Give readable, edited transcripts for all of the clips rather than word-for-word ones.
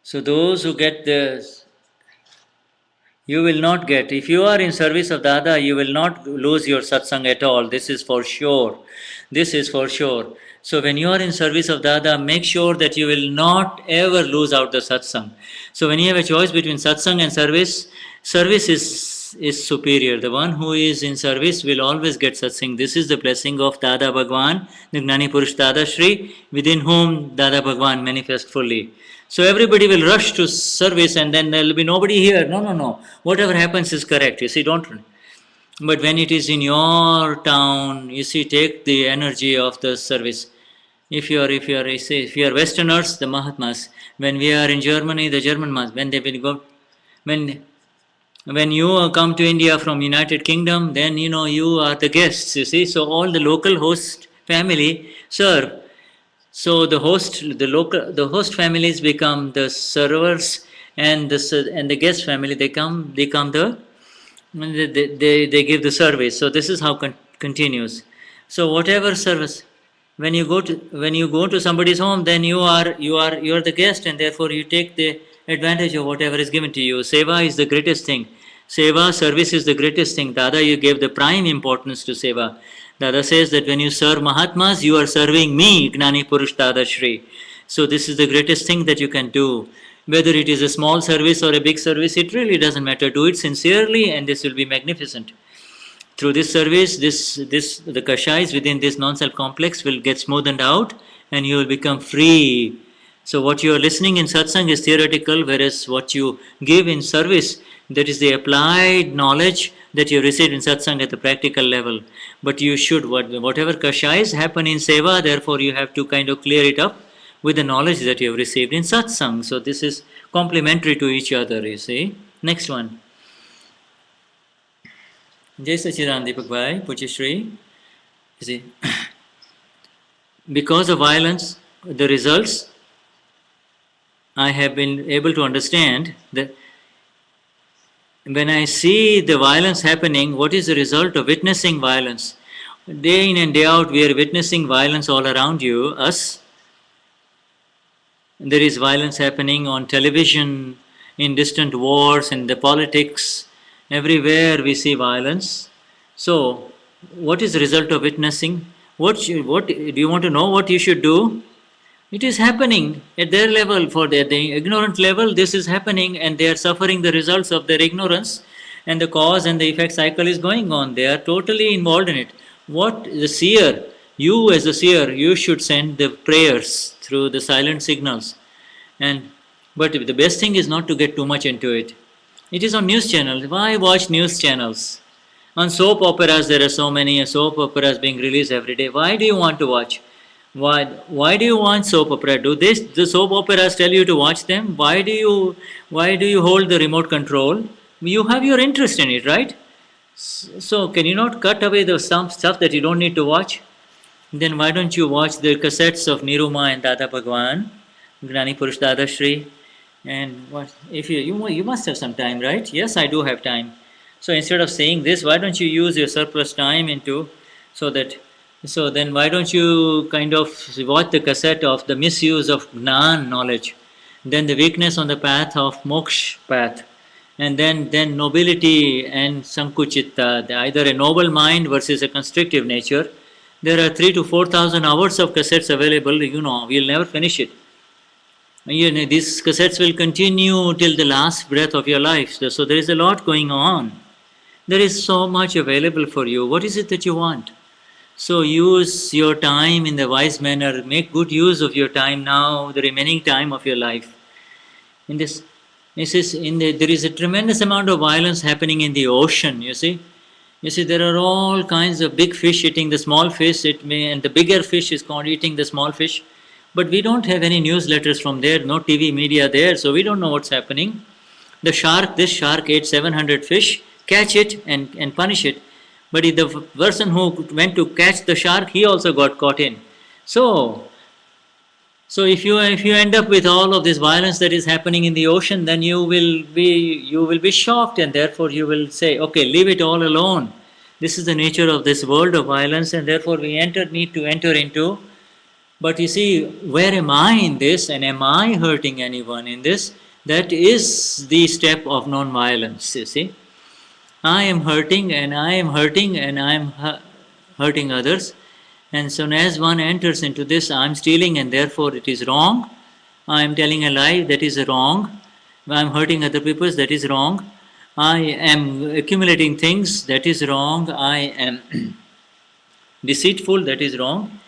So those who get this, you will not get. If you are in service of Dada, you will not lose your satsang at all. This is for sure. This is for sure. So when you are in service of Dada, make sure that you will not ever lose out the satsang. So when you have a choice between satsang and service, service is superior. The one who is in service will always get satsang. This is the blessing of Dada Bhagwan, the Gnani Purush Dadashri, within whom Dada Bhagwan manifests fully. So everybody will rush to service and then there will be nobody here. No, no, no. Whatever happens is correct. You see, don't. But when it is in your town, you see, take the energy of the service. If you are Westerners, the Mahatmas. When we are in Germany, the German Mahatmas. When they will go, when you come to India from United Kingdom, then you are the guests. You see, so all the local host family serve. So the host families become the servers, and the guest family they come they give the service. So this is how continues. So whatever service, when you go to somebody's home, then you are the guest, and therefore you take the advantage of whatever is given to you. Seva is the greatest thing. Seva, service is the greatest thing. Dada, you gave the prime importance to seva. Dada says that when you serve Mahatmas, you are serving me, Gnani Purush Dadashri. So this is the greatest thing that you can do. Whether it is a small service or a big service, it really doesn't matter. Do it sincerely and this will be magnificent. Through this service, the kashais within this non-self complex will get smoothened out and you will become free. So what you are listening in satsang is theoretical, whereas what you give in service, that is the applied knowledge that you received in satsang at the practical level. But you should, whatever kashais happen in seva, therefore you have to kind of clear it up with the knowledge that you have received in satsang. So this is complementary to each other, you see. Next one. Jai Gnani Deepakbhai, Puchishri. You see, because of violence, the results, I have been able to understand that when I see the violence happening, what is the result of witnessing violence? Day in and day out, we are witnessing violence all around you, us. There is violence happening on television, in distant wars, in the politics. Everywhere we see violence. So, what is the result of witnessing? What do you want to know what you should do? It is happening at their level, for the ignorant level, this is happening and they are suffering the results of their ignorance, and the cause and the effect cycle is going on. They are totally involved in it. What the seer, you as a seer, you should send the prayers through the silent signals. But the best thing is not to get too much into it. It is on news channels. Why watch news channels? On soap operas, there are so many soap operas being released every day. Why do you want to watch? Why do you want soap opera? Do the soap operas tell you to watch them? Why do you hold the remote control? You have your interest in it, right? So can you not cut away the some stuff that you don't need to watch? Then why don't you watch the cassettes of Niruma and Dada Bhagwan, Gnani Purush Dadashri? And what if you must have some time, right? Yes, I do have time. So instead of saying this, why don't you use your surplus time so then why don't you kind of watch the cassette of the misuse of Gnan knowledge, then the weakness on the path of moksha path, and then nobility and sankuchitta, either a noble mind versus a constrictive nature. There are 3,000 to 4,000 hours of cassettes available, we'll never finish it. These cassettes will continue till the last breath of your life. So there is a lot going on. There is so much available for you. What is it that you want? So use your time in the wise manner. Make good use of your time now, the remaining time of your life. There is a tremendous amount of violence happening in the ocean, you see. There are all kinds of big fish eating the small fish, and the bigger fish is caught eating the small fish. But we don't have any newsletters from there, no TV media there, so we don't know what's happening. This shark ate 700 fish, catch it and punish it. But if the person who went to catch the shark, he also got caught in. So if you end up with all of this violence that is happening in the ocean, then you will be shocked, and therefore you will say, okay, leave it all alone. This is the nature of this world of violence, and therefore we need to enter into But you see, where am I in this, and am I hurting anyone in this? That is the step of non-violence, you see. I am hurting, and I am hurting, and I am hurting others. And so, as one enters into this, I am stealing, and therefore it is wrong. I am telling a lie, that is wrong. I am hurting other people, that is wrong. I am accumulating things, that is wrong. I am deceitful, that is wrong.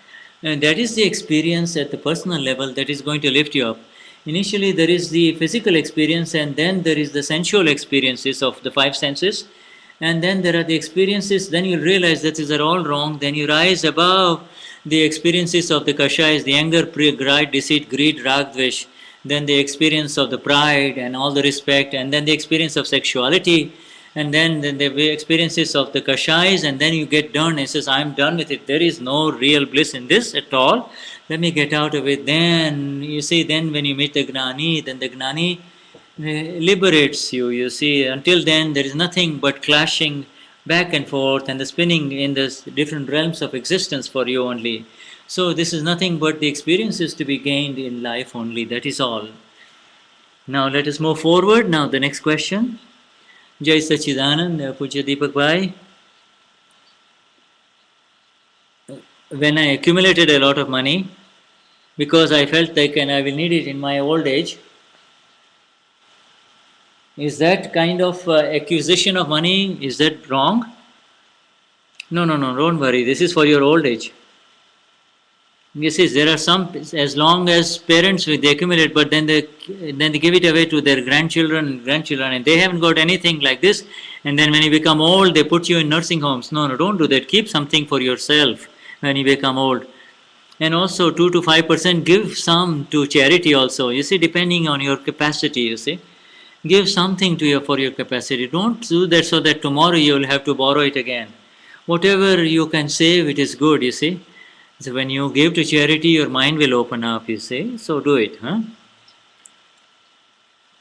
And that is the experience at the personal level that is going to lift you up. Initially, there is the physical experience, and then there is the sensual experiences of the five senses. And then there are the experiences, then you realize that these are all wrong. Then you rise above the experiences of the kashayas, the anger, pride, deceit, greed, rag, dvesh. Then the experience of the pride and all the respect, and then the experience of sexuality, and then the experiences of the kashais, and then you get done and says, I'm done with it. There is no real bliss in this at all. Let me get out of it. Then you see, then when you meet the Gnani, then the Gnani liberates you. You see, until then there is nothing but clashing back and forth and the spinning in the different realms of existence for you only. So this is nothing but the experiences to be gained in life only. That is all. Now let us move forward. Now the next question. Jai Sachidanand, Pujya Deepakbhai. When I accumulated a lot of money, because I felt like and I will need it in my old age, is that kind of acquisition of money, is that wrong? No, don't worry. This is for your old age. You see, there are some, as long as parents they accumulate, but then they give it away to their grandchildren, and they haven't got anything like this. And then when you become old, they put you in nursing homes. No, don't do that. Keep something for yourself when you become old. And also 2 to 5% give some to charity also. You see, depending on your capacity, you see. Give something to you for your capacity. Don't do that so that tomorrow you will have to borrow it again. Whatever you can save, it is good, you see. So when you give to charity, your mind will open up, you see. So do it, huh?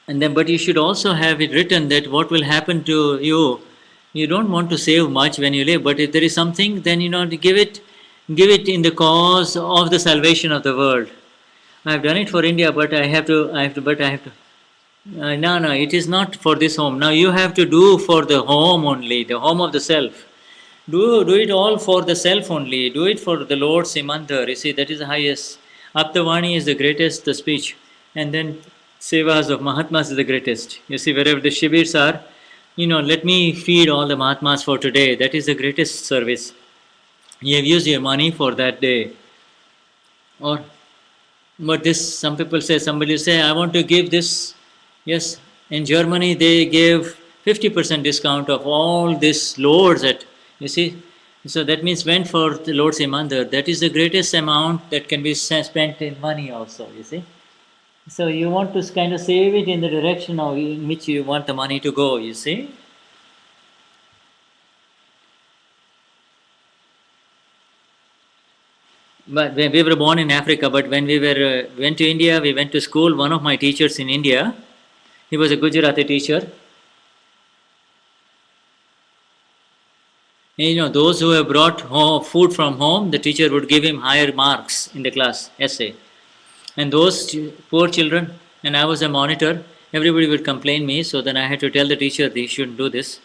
And then, but you should also have it written that what will happen to you. You don't want to save much when you live, but if there is something, then give it in the cause of the salvation of the world. I have done it for India, but I have to. No, it is not for this home. Now you have to do for the home only, the home of the self. Do it all for the self only. Do it for the Lord Simandhar. You see, that is the highest. Aptavani is the greatest the speech. And then Sevas of Mahatmas is the greatest. You see, wherever the Shibirs are, let me feed all the Mahatmas for today. That is the greatest service. You have used your money for that day. Or, but this, some people say, somebody say, I want to give this. Yes, in Germany they gave 50% discount of all these lords at, you see. So that means went for the Lord Simandhar. That is the greatest amount that can be spent in money also, you see. So you want to kind of save it in the direction of in which you want the money to go, you see. But we were born in Africa, but when we went to India, we went to school. One of my teachers in India, he was a Gujarati teacher. Those who have brought food from home, the teacher would give him higher marks in the class essay. And those poor children, and I was a monitor, everybody would complain me, so then I had to tell the teacher they shouldn't do this.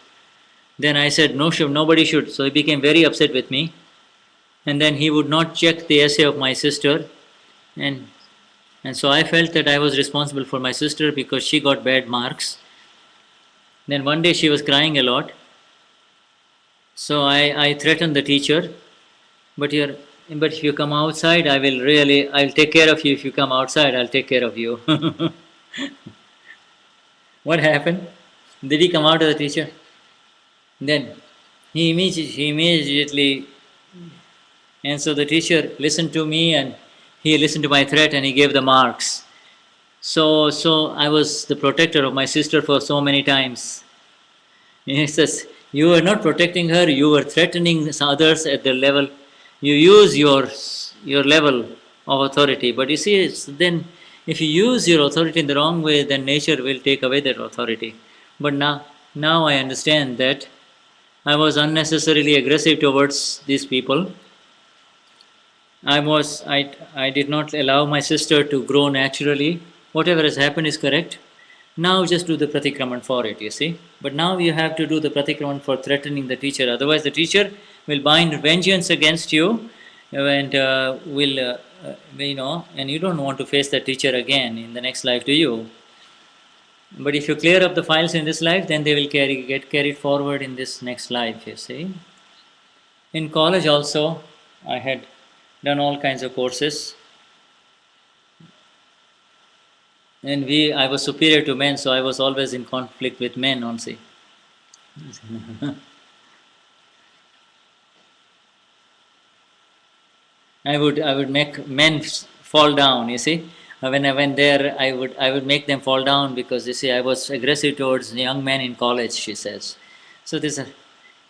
Then I said, no, nobody should. So he became very upset with me. And then he would not check the essay of my sister. And so I felt that I was responsible for my sister because she got bad marks. Then one day she was crying a lot. So I threatened the teacher, but if you come outside, I'll take care of you. If you come outside, I'll take care of you. What happened? Did he come out of the teacher? Then he immediately, and so the teacher listened to me and he listened to my threat and he gave the marks. So I was the protector of my sister for so many times. He says, you were not protecting her, you were threatening others at their level. You use your level of authority. But you see, then if you use your authority in the wrong way, then nature will take away that authority. But now I understand that I was unnecessarily aggressive towards these people. I did not allow my sister to grow naturally. Whatever has happened is correct. Now just do the pratikraman for it, you see. But now you have to do the pratikraman for threatening the teacher. Otherwise, the teacher will bind vengeance against you, and and you don't want to face the teacher again in the next life, do you? But if you clear up the files in this life, then they will get carried forward in this next life, you see. In college also, I had done all kinds of courses, and I was superior to men, so I was always in conflict with men also. I would make men fall down. You see, when I went there, I would make them fall down because you see I was aggressive towards young men in college. She says, so this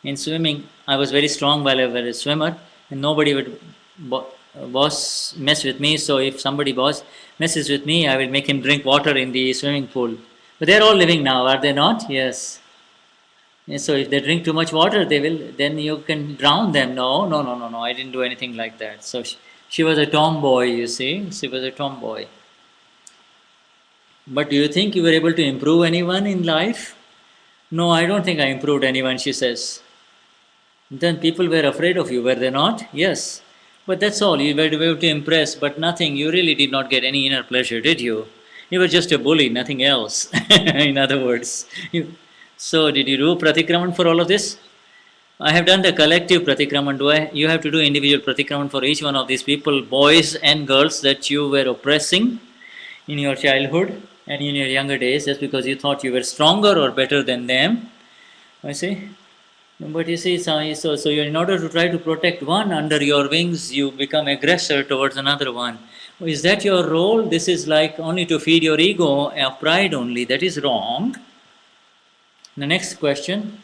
in swimming I was very strong while I was a swimmer, and nobody would boss mess with me. So if somebody boss messes with me, I will make him drink water in the swimming pool. But they're all living now, are they not? Yes. And so if they drink too much water, they will. Then you can drown them. No, no, no, no, no. I didn't do anything like that. So she was a tomboy. You see, she was a tomboy. But do you think you were able to improve anyone in life? No, I don't think I improved anyone. She says. Then people were afraid of you, were they not? Yes. But that's all. You were able to impress, but nothing. You really did not get any inner pleasure, did you? You were just a bully, nothing else. In other words. So, did you do pratikraman for all of this? I have done the collective pratikraman. You have to do individual pratikraman for each one of these people, boys and girls that you were oppressing in your childhood and in your younger days, just because you thought you were stronger or better than them. I see. But you see, so in order to try to protect one under your wings, you become aggressor towards another one. Is that your role? This is like only to feed your ego of pride only. That is wrong. The next question.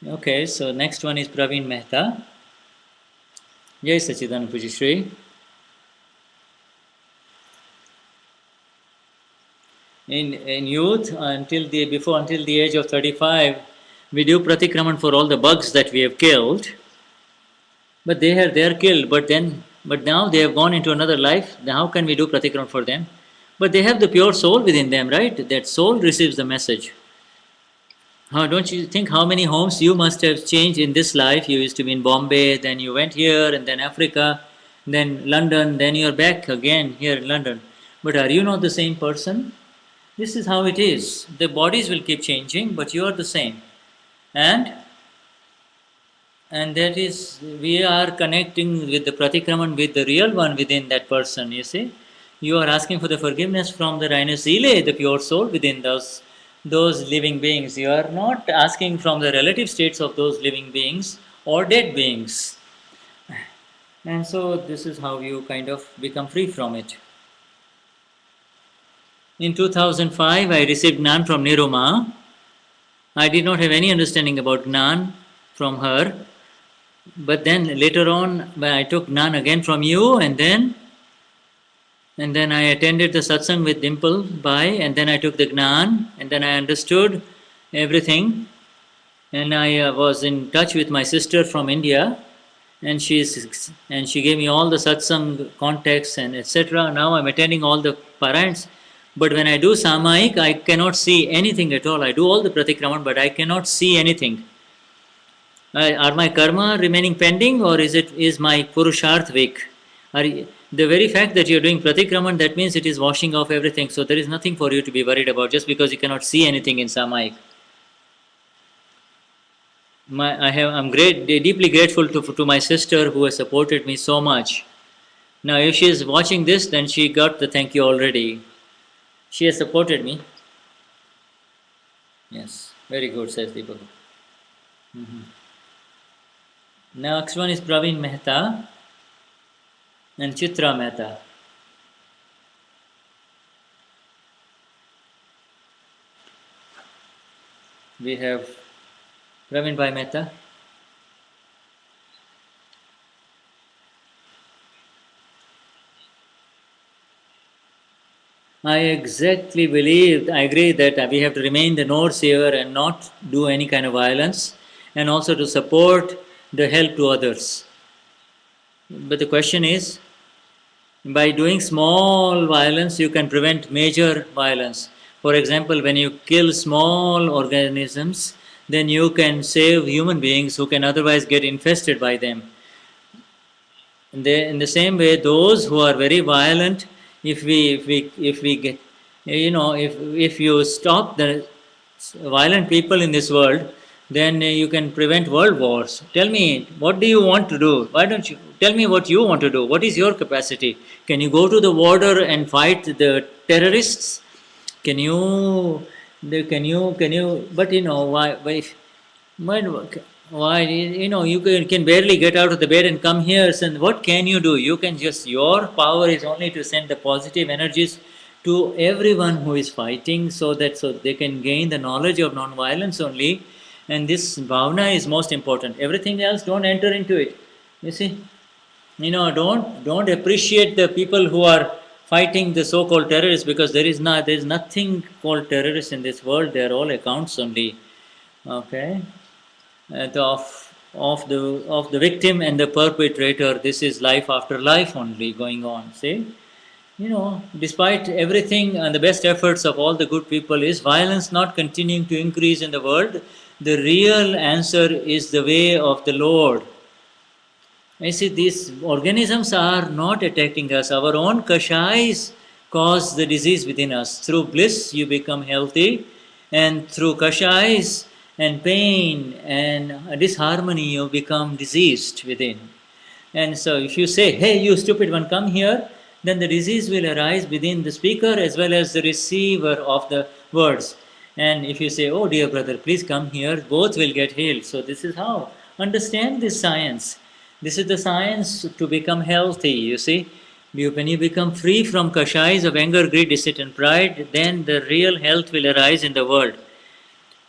Okay, so next one is Praveen Mehta. Jai Sachidanand Pujishri. In youth, until the age of 35, we do pratikraman for all the bugs that we have killed. But they are killed. But now they have gone into another life. Then how can we do pratikraman for them? But they have the pure soul within them, right? That soul receives the message. Don't you think how many homes you must have changed in this life? You used to be in Bombay, then you went here, and then Africa, then London, then you're back again here in London. But are you not the same person? This is how it is. The bodies will keep changing, but you are the same. And that is, we are connecting with the pratikraman with the real one within that person, you see. You are asking for the forgiveness from the Rhinocele, the pure soul within those living beings. You are not asking from the relative states of those living beings or dead beings. And so this is how you kind of become free from it. In 2005, I received Gnan from Niruma. I did not have any understanding about Gnan from her. But then later on, when I took Gnan again from you, and then I attended the satsang with Dimple Bai, and then I took the Gnan, and then I understood everything. And I was in touch with my sister from India, and she gave me all the satsang contexts and etc. Now I'm attending all the parayans. But when I do Samayik, I cannot see anything at all. I do all the pratikraman, but I cannot see anything. Are my karma remaining pending, or is my purusharth weak? The very fact that you're doing pratikraman, that means it is washing off everything. So there is nothing for you to be worried about just because you cannot see anything in Samayik. I'm deeply grateful to my sister who has supported me so much. Now, if she is watching this, then she got the thank you already. She has supported me. Yes, very good, says Deepak. Next one is Praveen Mehta and Chitra Mehta. We have Praveen Bhai Mehta. I agree that we have to remain the North here and not do any kind of violence, and also to support the help to others. But the question is, By doing small violence, you can prevent major violence. For example, when you kill small organisms, then you can save human beings who can otherwise get infested by them. In the same way, those who are very violent, if we get, if you stop the violent people in this world, then you can prevent world wars. Tell me, what do you want to do? Why don't you tell me what you want to do? What is your capacity? Can you go to the border and fight the terrorists? Can you? Can you? But why, you can barely get out of the bed and come here. So what can you do? You can just, your power is only to send the positive energies to everyone who is fighting, so they can gain the knowledge of non-violence only. And this bhavana is most important. Everything else, don't enter into it. You see, don't appreciate the people who are fighting the so-called terrorists, because there is nothing called terrorists in this world. They are all accounts only. Okay, of the victim and the perpetrator. This is life after life only going on. See, despite everything and the best efforts of all the good people, is violence not continuing to increase in the world? The real answer is the way of the Lord. I see, these organisms are not attacking us. Our own kashais cause the disease within us. Through bliss, you become healthy, and through kashais and pain and disharmony, you become diseased within. And so, if you say, "Hey, you stupid one, come here," then the disease will arise within the speaker as well as the receiver of the words. And if you say, "Oh, dear brother, please come here," both will get healed. So, this is how. Understand this science. This is the science to become healthy, you see. When you become free from kashais of anger, greed, deceit, and pride, then the real health will arise in the world.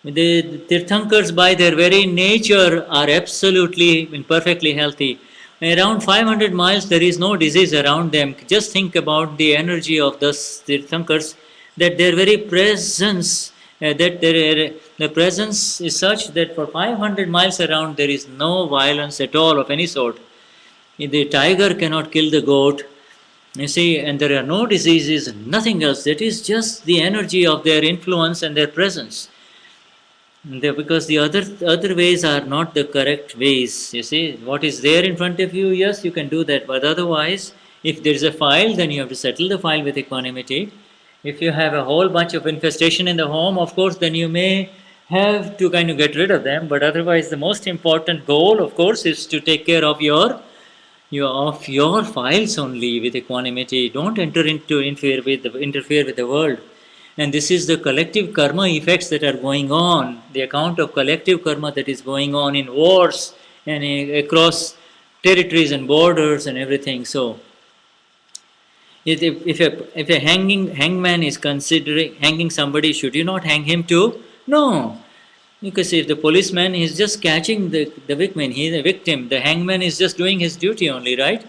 The Tirthankars, by their very nature, are absolutely and perfectly healthy. Around 500 miles, there is no disease around them. Just think about the energy of the Tirthankars, that their very presence, the presence is such that for 500 miles around, there is no violence at all of any sort. The tiger cannot kill the goat, you see, and there are no diseases, nothing else. That is just the energy of their influence and their presence. Because the other ways are not the correct ways. You see, what is there in front of you, yes, you can do that, but otherwise, if there is a file, then you have to settle the file with equanimity. If you have a whole bunch of infestation in the home, of course, then you may have to kind of get rid of them. But otherwise, the most important goal, of course, is to take care of your files only with equanimity. Don't interfere with the world. And this is the collective karma effects that are going on, the account of collective karma that is going on in wars and across territories and borders and everything. So, if a hangman is considering hanging somebody, should you not hang him too? No. Because if the policeman is just catching the victim, he is a victim, the hangman is just doing his duty only, right?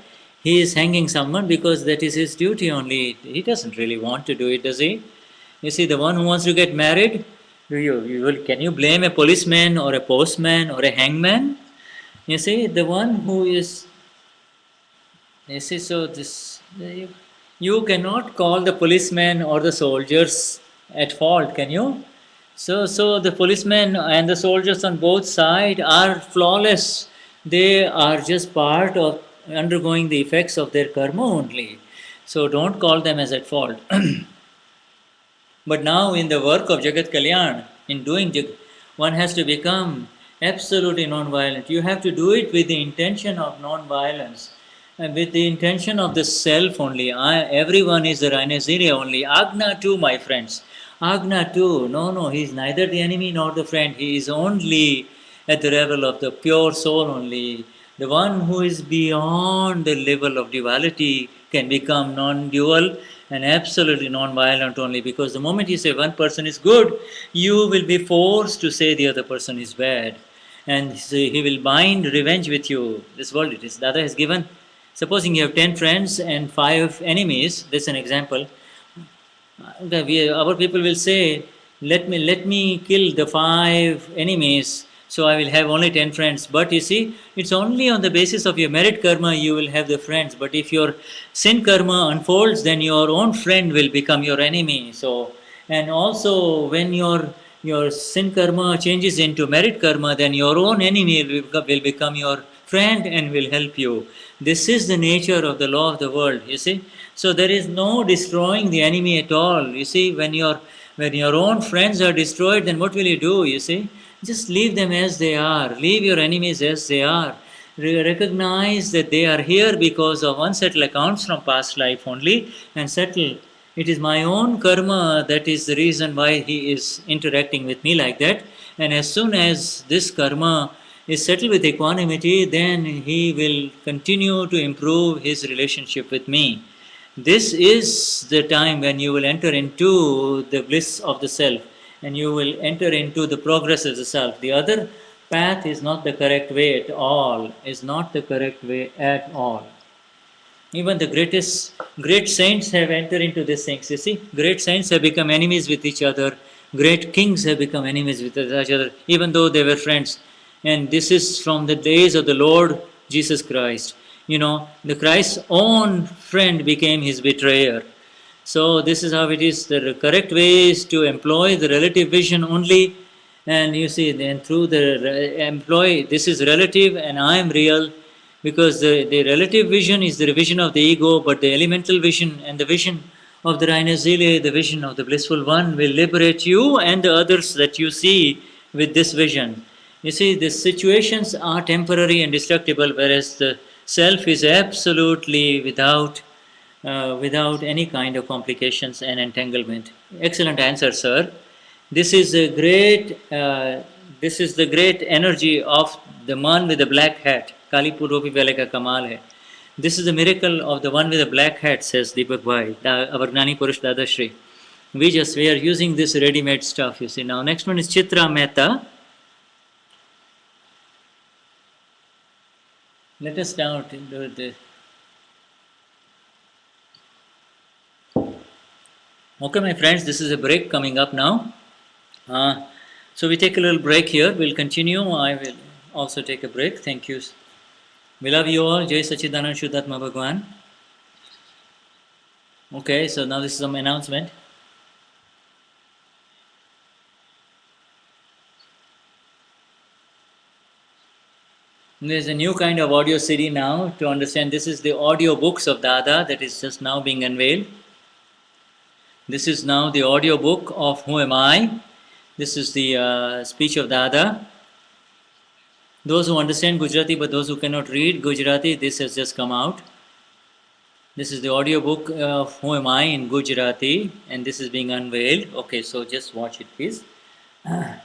He is hanging someone because that is his duty only. He doesn't really want to do it, does he? You see, the one who wants to get married, can you blame a policeman or a postman or a hangman? You see, the one who is, you see, so this, you cannot call the policeman or the soldiers at fault, can you? So the policemen and the soldiers on both sides are flawless. They are just part of undergoing the effects of their karma only. So don't call them as at fault. But now in the work of Jagat Kalyan, in doing one has to become absolutely non-violent. You have to do it with the intention of non-violence, and with the intention of the self only. Everyone is the Rhinacea only. Agna too, my friends. Agna too. No, he is neither the enemy nor the friend. He is only at the level of the pure soul only. The one who is beyond the level of duality can become non-dual and absolutely non-violent only, because the moment you say one person is good, you will be forced to say the other person is bad. And so he will bind revenge with you. This world it is. Dada has given, supposing you have 10 friends and 5 enemies, that's an example. Our people will say, let me kill the 5 enemies so I will have only 10 friends. But you see, it's only on the basis of your merit karma you will have the friends. But if your sin karma unfolds, then your own friend will become your enemy. So, and also when your sin karma changes into merit karma, then your own enemy will become your friend and will help you. This is the nature of the law of the world, you see. So there is no destroying the enemy at all. You see, when your own friends are destroyed, then what will you do? You see, just leave them as they are. Leave your enemies as they are. Recognize that they are here because of unsettled accounts from past life only, and settle. It is my own karma that is the reason why he is interacting with me like that. And as soon as this karma is settled with equanimity, then he will continue to improve his relationship with me. This is the time when you will enter into the bliss of the self and you will enter into the progress of the self. The other path is not the correct way at all, is not the correct way at all. Even the great saints have entered into these things. You see, great saints have become enemies with each other. Great kings have become enemies with each other, even though they were friends. And this is from the days of the Lord Jesus Christ. You know, the Christ's own friend became his betrayer. So this is how it is. The correct way is to employ the relative vision only, and you see, then through the employ, this is relative and I am real, because the relative vision is the vision of the ego, but the elemental vision and the vision of the Reiner Seele, the vision of the blissful one, will liberate you and the others that you see with this vision. You see, the situations are temporary and destructible, whereas the self is absolutely without any kind of complications and entanglement. Excellent answer, sir. This is a great. This is the great energy of the man with the black hat. Kali Puropi Veleka Kamal hai. This is the miracle of the one with the black hat, says Deepakbhai, our Gnani Purush Dadashri. We are using this ready-made stuff. You see. Now, next one is Chitra Mehta. Let us now do the. Okay, my friends, this is a break coming up now. So we take a little break here. We'll continue. I will also take a break. Thank you. We love you all. Jai Sachidanand Shuddhatma Bhagwan. Okay, so now this is some announcement. There's a new kind of audio CD now to understand. This is the audio books of Dada that is just now being unveiled. This is now the audio book of Who Am I? This is the speech of Dada. Those who understand Gujarati but those who cannot read Gujarati, this has just come out. This is the audio book of Who Am I in Gujarati, and this is being unveiled. Okay, so just watch it, please. I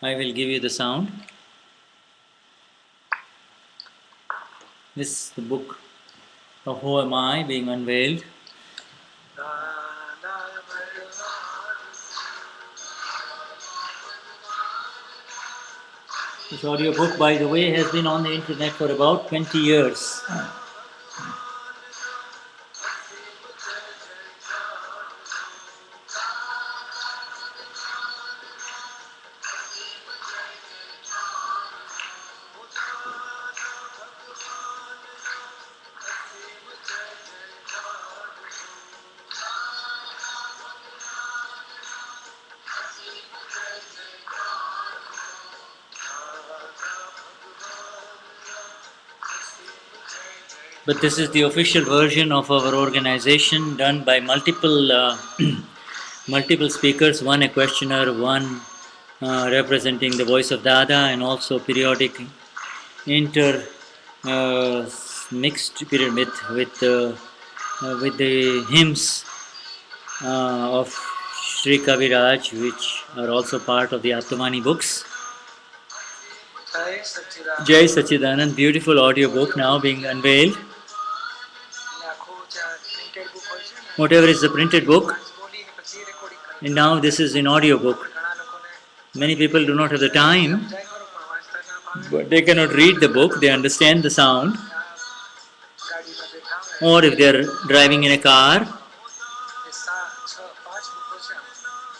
will give you the sound. This is the book of Who Am I being unveiled. This audio book, by the way, has been on the internet for about 20 years. But this is the official version of our organization, done by multiple multiple speakers, one a questioner, one representing the voice of Dada, and also periodic mixed period with the hymns of Sri Kaviraj, which are also part of the Atmagnani books. Jai Sachidanand, beautiful audio book now being unveiled. Whatever is the printed book, and now this is in audio book. Many people do not have the time, but they cannot read the book, they understand the sound. Or if they are driving in a car.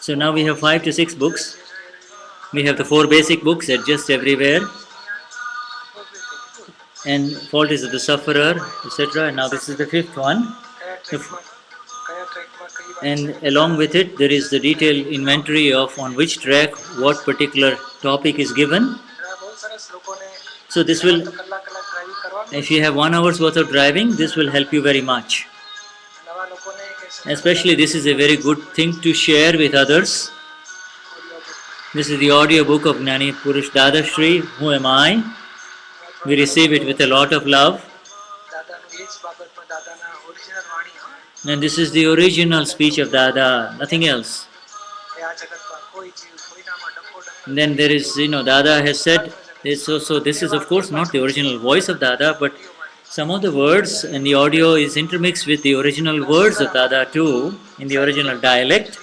So now we have 5 to 6 books. We have the four basic books adjust everywhere, and fault is of the sufferer, etc. And now this is the fifth one. And along with it, there is the detailed inventory of on which track what particular topic is given. So this will, if you have 1 hour's worth of driving, this will help you very much. Especially this is a very good thing to share with others. This is the audio book of Gnani Purush Dadashri, Who Am I? We receive it with a lot of love. And this is the original speech of Dada, nothing else. And then there is, Dada has said, so this is of course not the original voice of Dada, but some of the words and the audio is intermixed with the original words of Dada too, in the original dialect.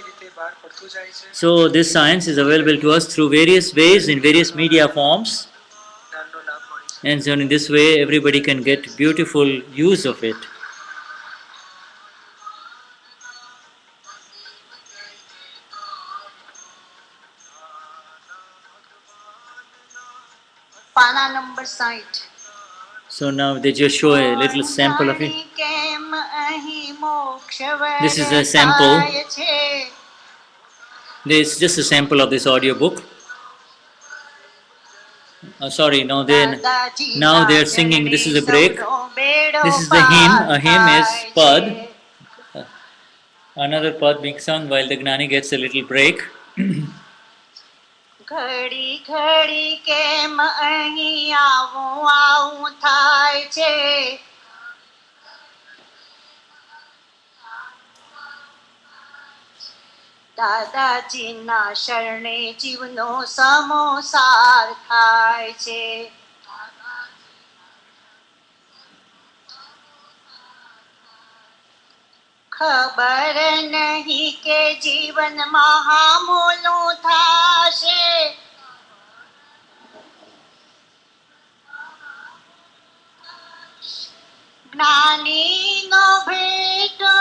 So this science is available to us through various ways in various media forms. And so in this way everybody can get beautiful use of it. Pana number site. So now they just show a little sample of it. This is a sample. This is just a sample of this audio book. Sorry, now they are singing. This is a break. This is the hymn. A hymn is pad. Another pad being sung while the Gnani gets a little break. ઘડી ઘડી કેમ અહીં આવું આવું થાય છે દાદાજીના શરણે જીવનો સમોસાર થાય છે ખબર નહીં કે જીવન મહામૂલું થાશે જ્ઞાનીનો ભેટો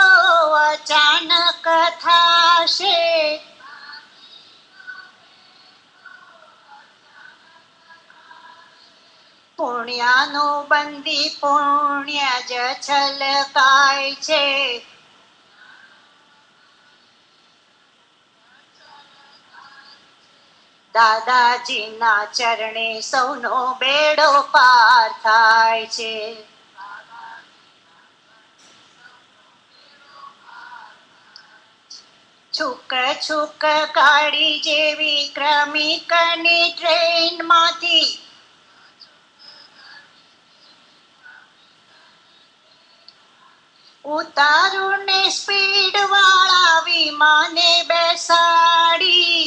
અચાનક થાશે પુણ્યાનું બંદી પુણ્ય જ છલકાય છે દાદાજીના ચરણે સૌનો બેડો પાર થાય છે છુક છુક ગાડી જેવી ક્રમિકની ટ્રેનમાંથી ઉતારુને સ્પીડ વાળા વિમાને બેસાડી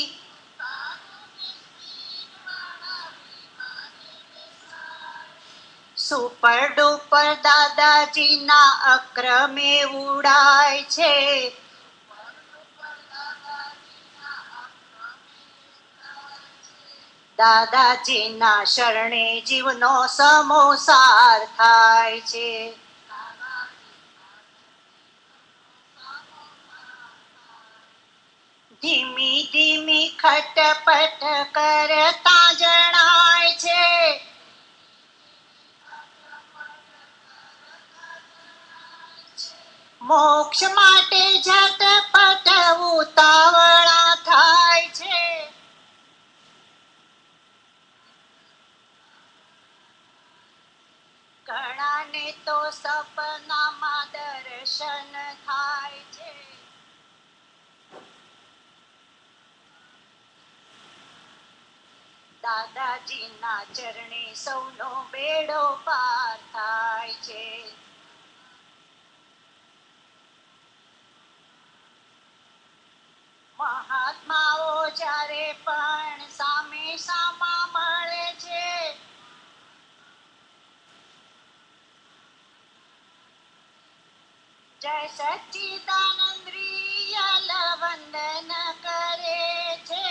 સુપર ડુપર દાદાજીના અક્રમે ઉડાય છે દાદાજીના શરણે જીવનો સમોસાર થાય છે ધીમી ધીમી ખટપટ કરતા જણાય છે મોક્ષ માટે ઝટપટ ઉતાવળા થાય છે ઘણાને તો સપનામાં દર્શન થાય છે દાદાજીના ચરણે સૌનો બેડો પાર થાય છે મહાત્માઓ જ્યારે પણ સામે સામા મળે છે જય સચ્ચિદાનંદ રિયલ વંદન કરે છે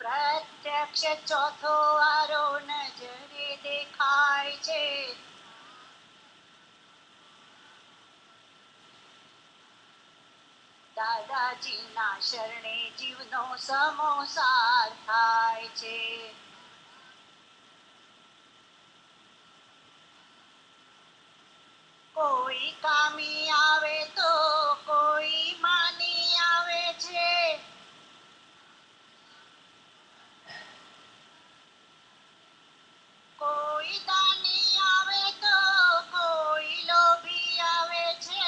પ્રત્યક્ષ ચોથો વારો નજરે દેખાય છે દાદાજીના શરણે જીવનો સમોસાર થાય છે. કોઈ કામી આવે તો કોઈ માની આવે છે. કોઈ દાની આવે તો કોઈ લોભી આવે છે.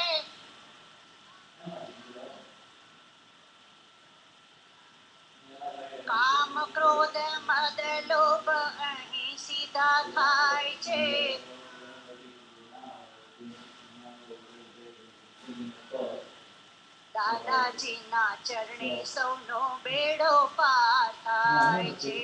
કામ ક્રોધ મદ લોભ અહીં સીધા થાય છે. દાદાજીના ચરણે સૌનો બેડો પાર થાય છે.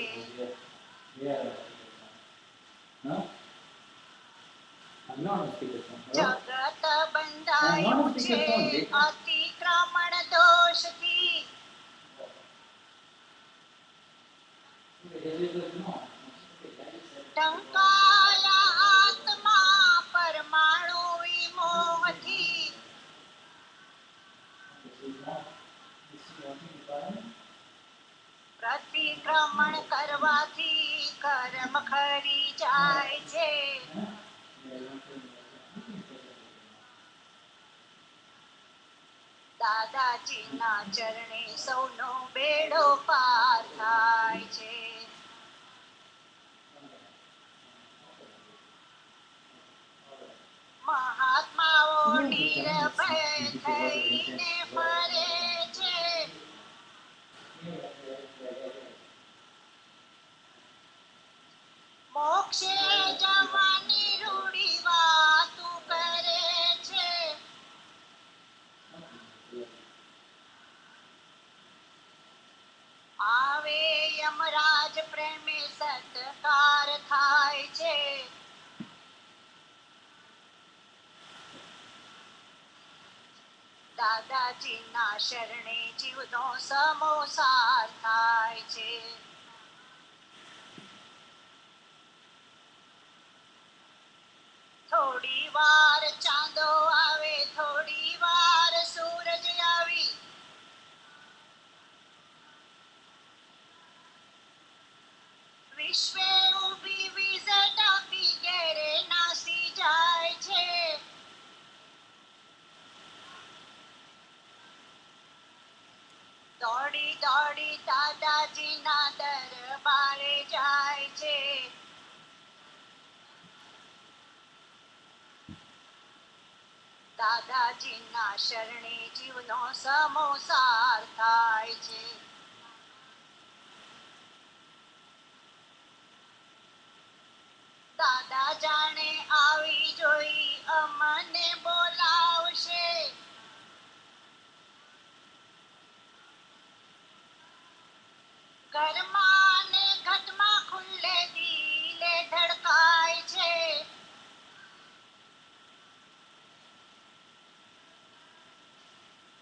જગત બંધાયું છે અતિક્રમણ દોષથી. ઢંકાયા આત્મા પરમાણુ વિમોહથી. પ્રતિક્રમણ કરવાથી કર્મ ખરી જાય છે. દાદાજીના ચરણે સૌનો બેડો પાર થાય છે. મહાત્માઓ નિર્ભય થઈને ફરે છે. મોક્ષે જવાની રૂડી વાતું કરે છે. આવે યમરાજ પ્રેમે સત્કાર થાય છે. દાદાજીના શરણે જીવનો સમોસાર થાય છે. થોડી વાર ચાંદો આવે થોડી વાર સૂરજ આવી. વિશ્વે ઊભી વિઝટ આપી ઘેરે નાસી જાય છે. દોડી દોડી દાદાજીના દરબારે જાય છે. દાદાજીના શરણે જીવનો સમોસાર થાય છે. દાદા જાણે આવી જોઈ અમને બોલાવશે. ઘરમાં ને ઘટમાં ખુલ્લે દિલે ધડકાય છે.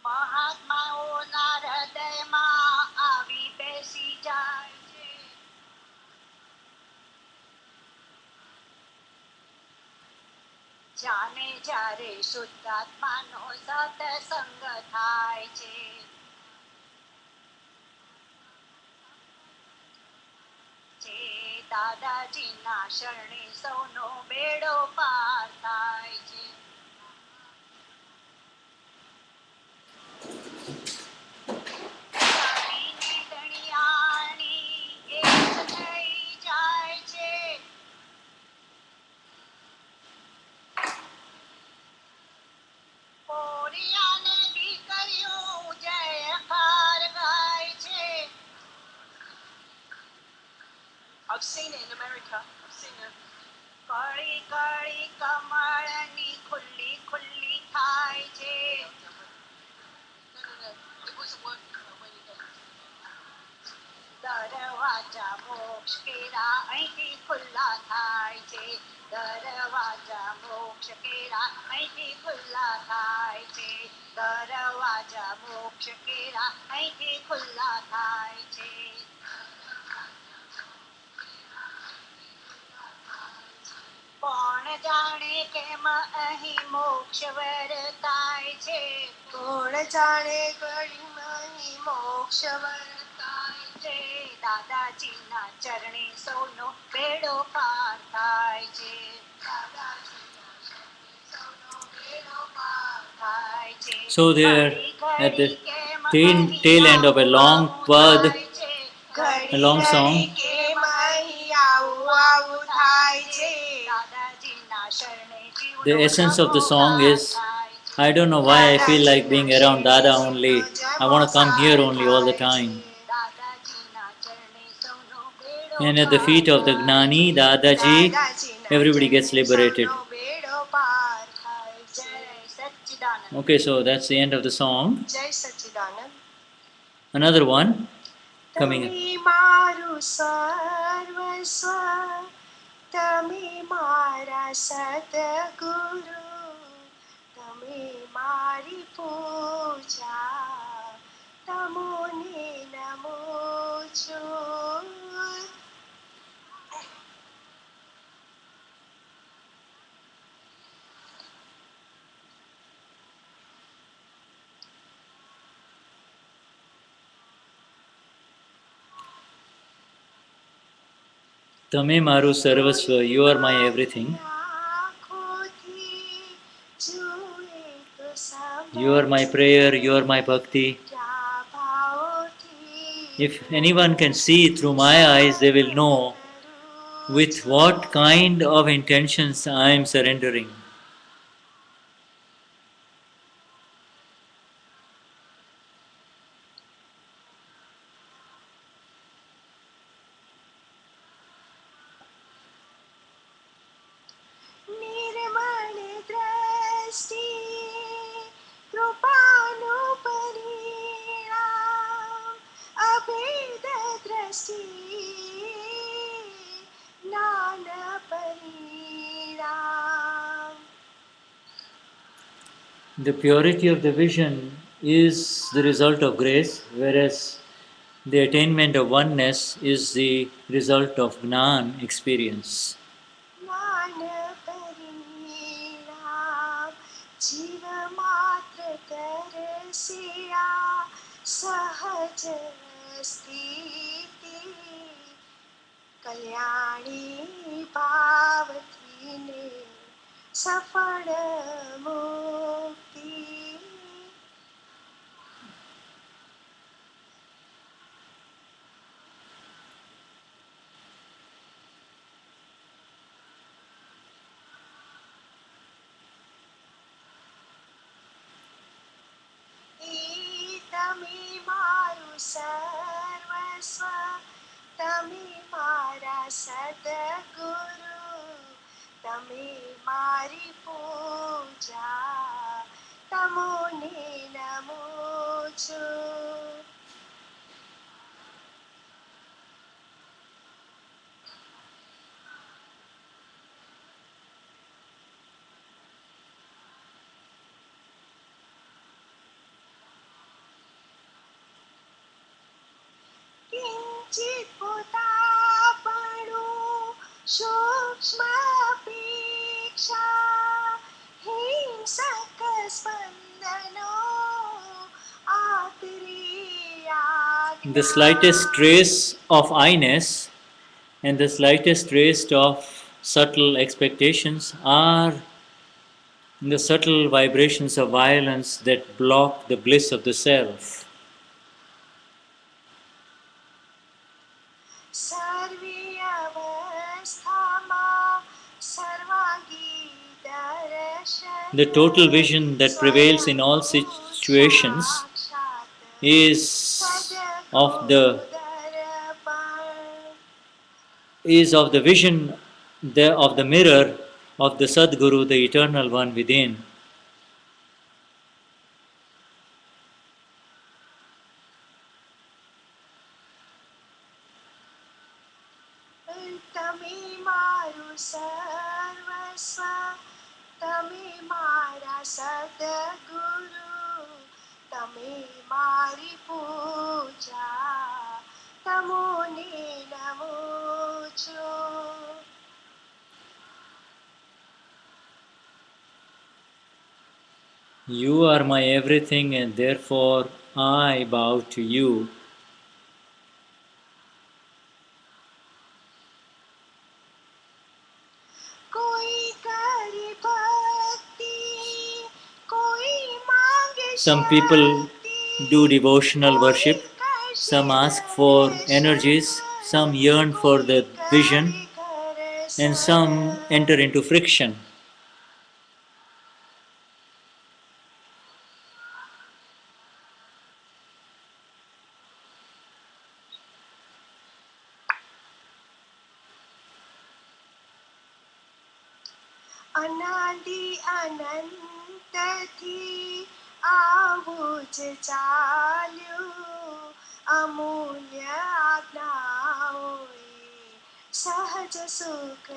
મહાત્માઓના હૃદયમાં આવી બેસી જાય છે. જાને જ્યારે શુદ્ધાત્માનો સત્સંગ થાય છે. જે દાદાજીના શરણે સૌનો બેડો પાર થાય છે. ધણીને ધણિયાણી એક થઈ જાય છે. પોરિયાને દીકરીઓ જયકાર ગાય છે. I've seen it in America. I've seen it. કળી કળી કમળની ખુલ્લી ખુલ્લી થાય છે. It wasn't working when you got દરવાજા મોક્ષ કેરા અહીંથી ખુલ્લા થાય છે. દરવાજા મોક્ષ કેરા અહીંથી ખુલ્લા થાય છે. દરવાજા મોક્ષ કેરા અહીંથી ખુલ્લા થાય છે. કોણ જાણે કેમ અહીં મોક્ષ વર્તાય છે. કોણ જાણે કેમ અહીં મોક્ષ વર્તાય છે. દાદાજીના ચરણે સૌનો બેડો પાર થાય છે. દાદાજીના ચરણે સૌનો બેડો પાર થાય છે. So there, at the tail end of a long pad, a long song, the essence of the song is, I don't know why I feel like being around Dada only. I want to come here only all the time. And at the feet of the Gnani, Dadaji, everybody gets liberated. Okay, so that's the end of the song. Another one coming up. તમે મારા સદગુરુ, તમે મારી પૂજા, તમોને નમો છું. Tame maru sarvasva, you are my everything. You are my prayer, you are my bhakti. If anyone can see through my eyes, they will know with what kind of intentions I am surrendering. The purity of the vision is the result of grace, whereas the attainment of oneness is the result of Gnan experience. Kalyani ભાવથીને સફળ મુક્તિ. તમે મારું સર્વસ્વ, તમે મારા સદગુરુ, તમે મારી પૂજા, તમોને નમો છું. કિંચિત પોતાપણું સૂક્ષ્મ અપેક્ષા, હિંસક સ્પંદનો આતરી The slightest trace of I-ness and the slightest trace of subtle expectations are the subtle vibrations of violence that block the bliss of the self. સર્વે અવસ્થામાં સર્વાંગી દર્શન, The total vision that prevails in all situations is of the vision of the mirror of the Sadguru, the Eternal One within. તમે મારું સર્વસ્વ, તમે મારા સદગુરુ, તમે મારી પૂજા, તમોને નમો છું. You are my everything and therefore I bow to you. Some people do devotional worship, some ask for energies, some yearn for the vision, and some enter into friction. Anandi anantati avuj chalu amulya agnaoi sahaj sukh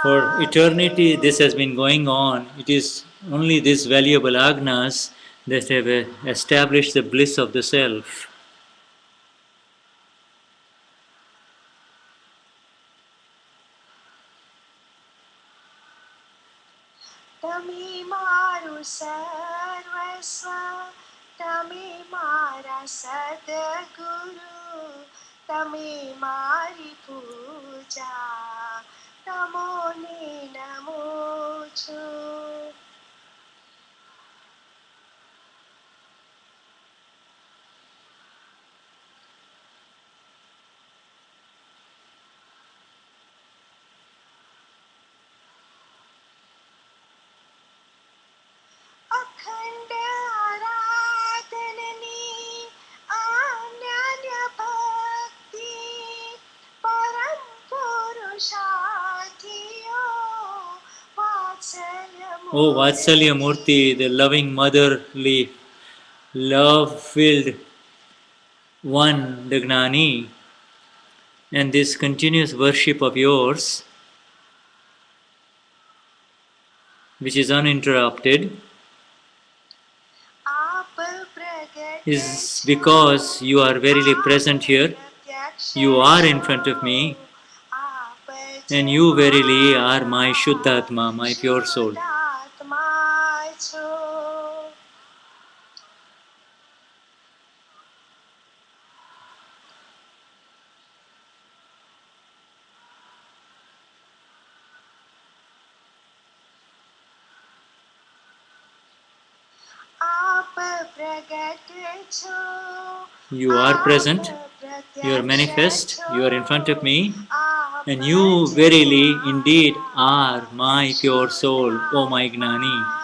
For eternity, this has been going on. It is only these valuable agnas that have established the bliss of the self. Tami maru sarvasva, Tami mara sadguru, Tami mari puja, Namo ni namo chu. अखंड आराधननी अनन्य भक्ति परम पुरुषार्थियो वात्सल्य O Vatsalya Murti, the loving motherly, love filled one, the Gnani, and this continuous worship of yours, which is uninterrupted, is because you are verily present here, you are in front of me, and you verily are my Shuddhatma, my pure soul. You are present, you are manifest, you are in front of me, and you verily indeed are my pure soul, O my Gnani.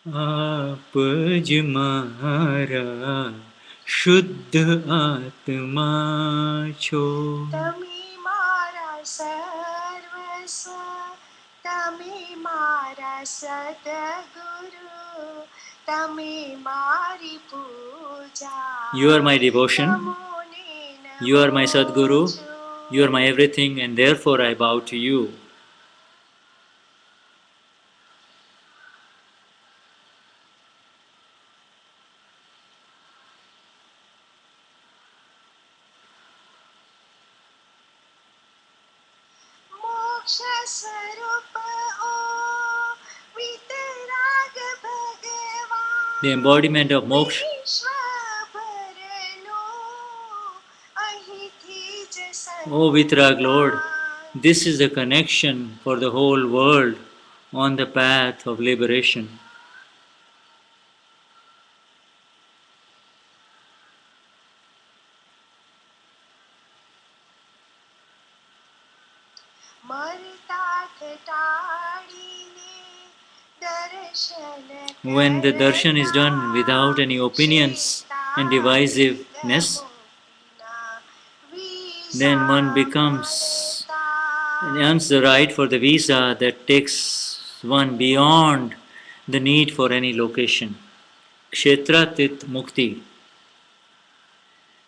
आप जमारा शुद्ध आत्मा छो तमी मारा सर्वस्व तमी मारा सद्गुरु तमी मारी पूजा You are my devotion, you are my Sadguru, you are my everything, and therefore I bow to you. The embodiment of moksha. O Vitrag Lord, this is the connection for the whole world on the path of liberation. When the darshan is done without any opinions and divisiveness, then one earns the right for the visa that takes one beyond the need for any location. Kshetratit Mukti,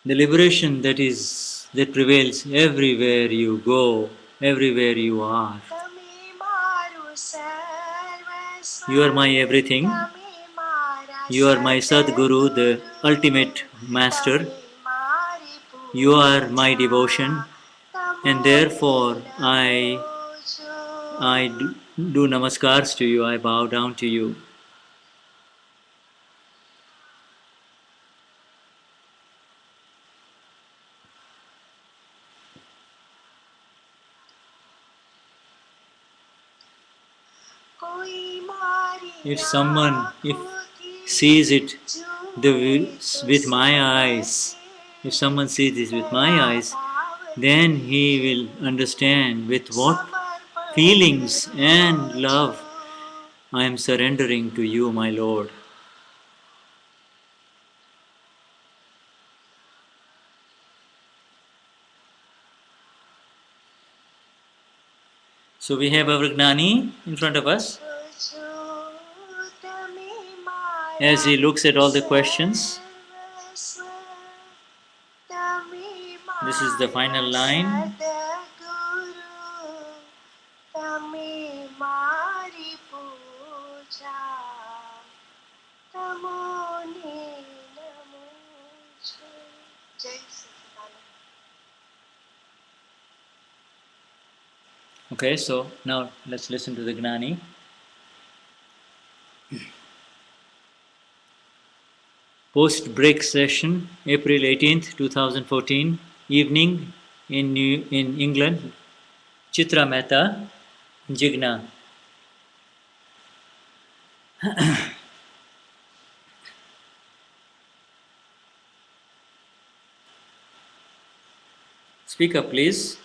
the liberation that prevails everywhere you go, everywhere you are. You are my everything. You are my Sadguru, the ultimate master. You are my devotion. and therefore I do namaskars to you, I bow down to you. If someone sees it with my eyes, if someone sees this with my eyes, then he will understand with what feelings and love I am surrendering to you, my Lord. So we have our Gnani in front of us. As he looks at all the questions, this is the final line. Okay, so now let's listen to the Gnani. Post-break session, April 18th, 2014, evening in England. Chitra Mehta, Jigna. Speak up, please.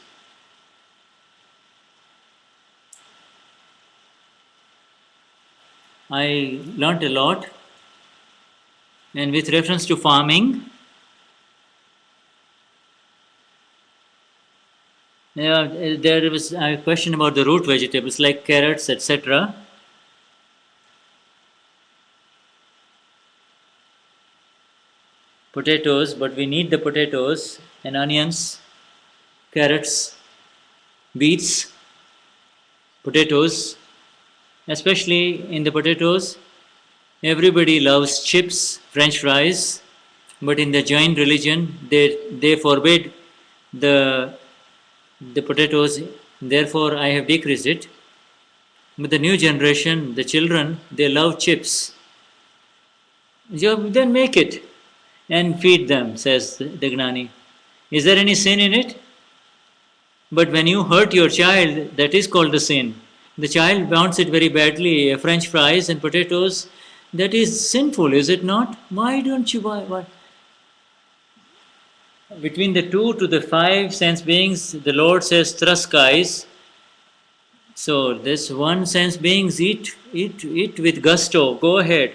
I learnt a lot, and with reference to farming, there was a question about the root vegetables like carrots, etc. Potatoes, but we need the potatoes and onions, carrots, beets, potatoes, especially in the potatoes. Everybody loves chips, French fries, but in the Jain religion, they forbid the potatoes. Therefore, I have decreased it. But the new generation, the children, they love chips. Then make it and feed them, says the Gnani. Is there any sin in it? But when you hurt your child, that is called a sin. The child wants it very badly, French fries and potatoes. That is sinful, is it not? Why don't you buy what? Between the 2 to the 5 sense beings, the Lord says, trust guys. So this one sense beings eat with gusto, go ahead.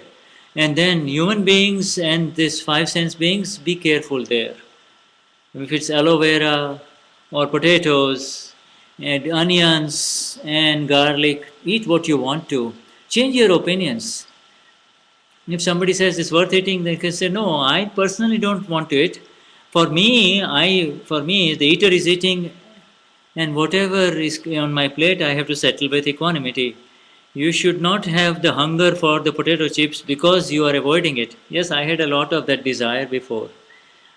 And then human beings and this 5 sense beings, be careful there. If it's aloe vera or potatoes and onions and garlic, eat what you want to. Change your opinions. If somebody says it's worth eating, they can say, no, I personally don't want to eat. For me, the eater is eating, and whatever is on my plate, I have to settle with equanimity. You should not have the hunger for the potato chips because you are avoiding it. Yes, I had a lot of that desire before.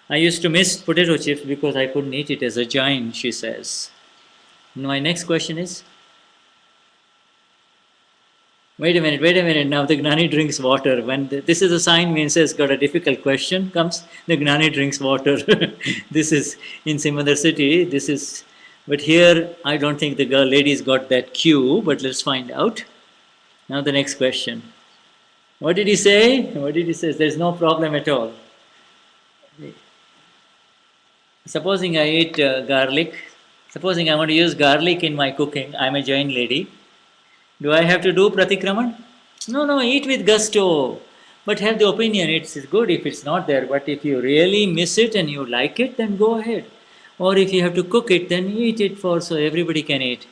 I used to miss potato chips because I couldn't eat it as a giant, she says. My next question is, wait a minute, now the Gnani drinks water. When this is a sign means has got a difficult question comes, the Gnani drinks water. This is in some other city, but here I don't think the ladies got that cue, but let's find out. Now the next question. What did he say? There's no problem at all. Supposing I eat garlic, supposing I want to use garlic in my cooking, I'm a Jain lady. Do I have to do pratikraman? No, eat with gusto. But have the opinion, it's good if it's not there. But if you really miss it and you like it, then go ahead. Or if you have to cook it, then eat it so everybody can eat.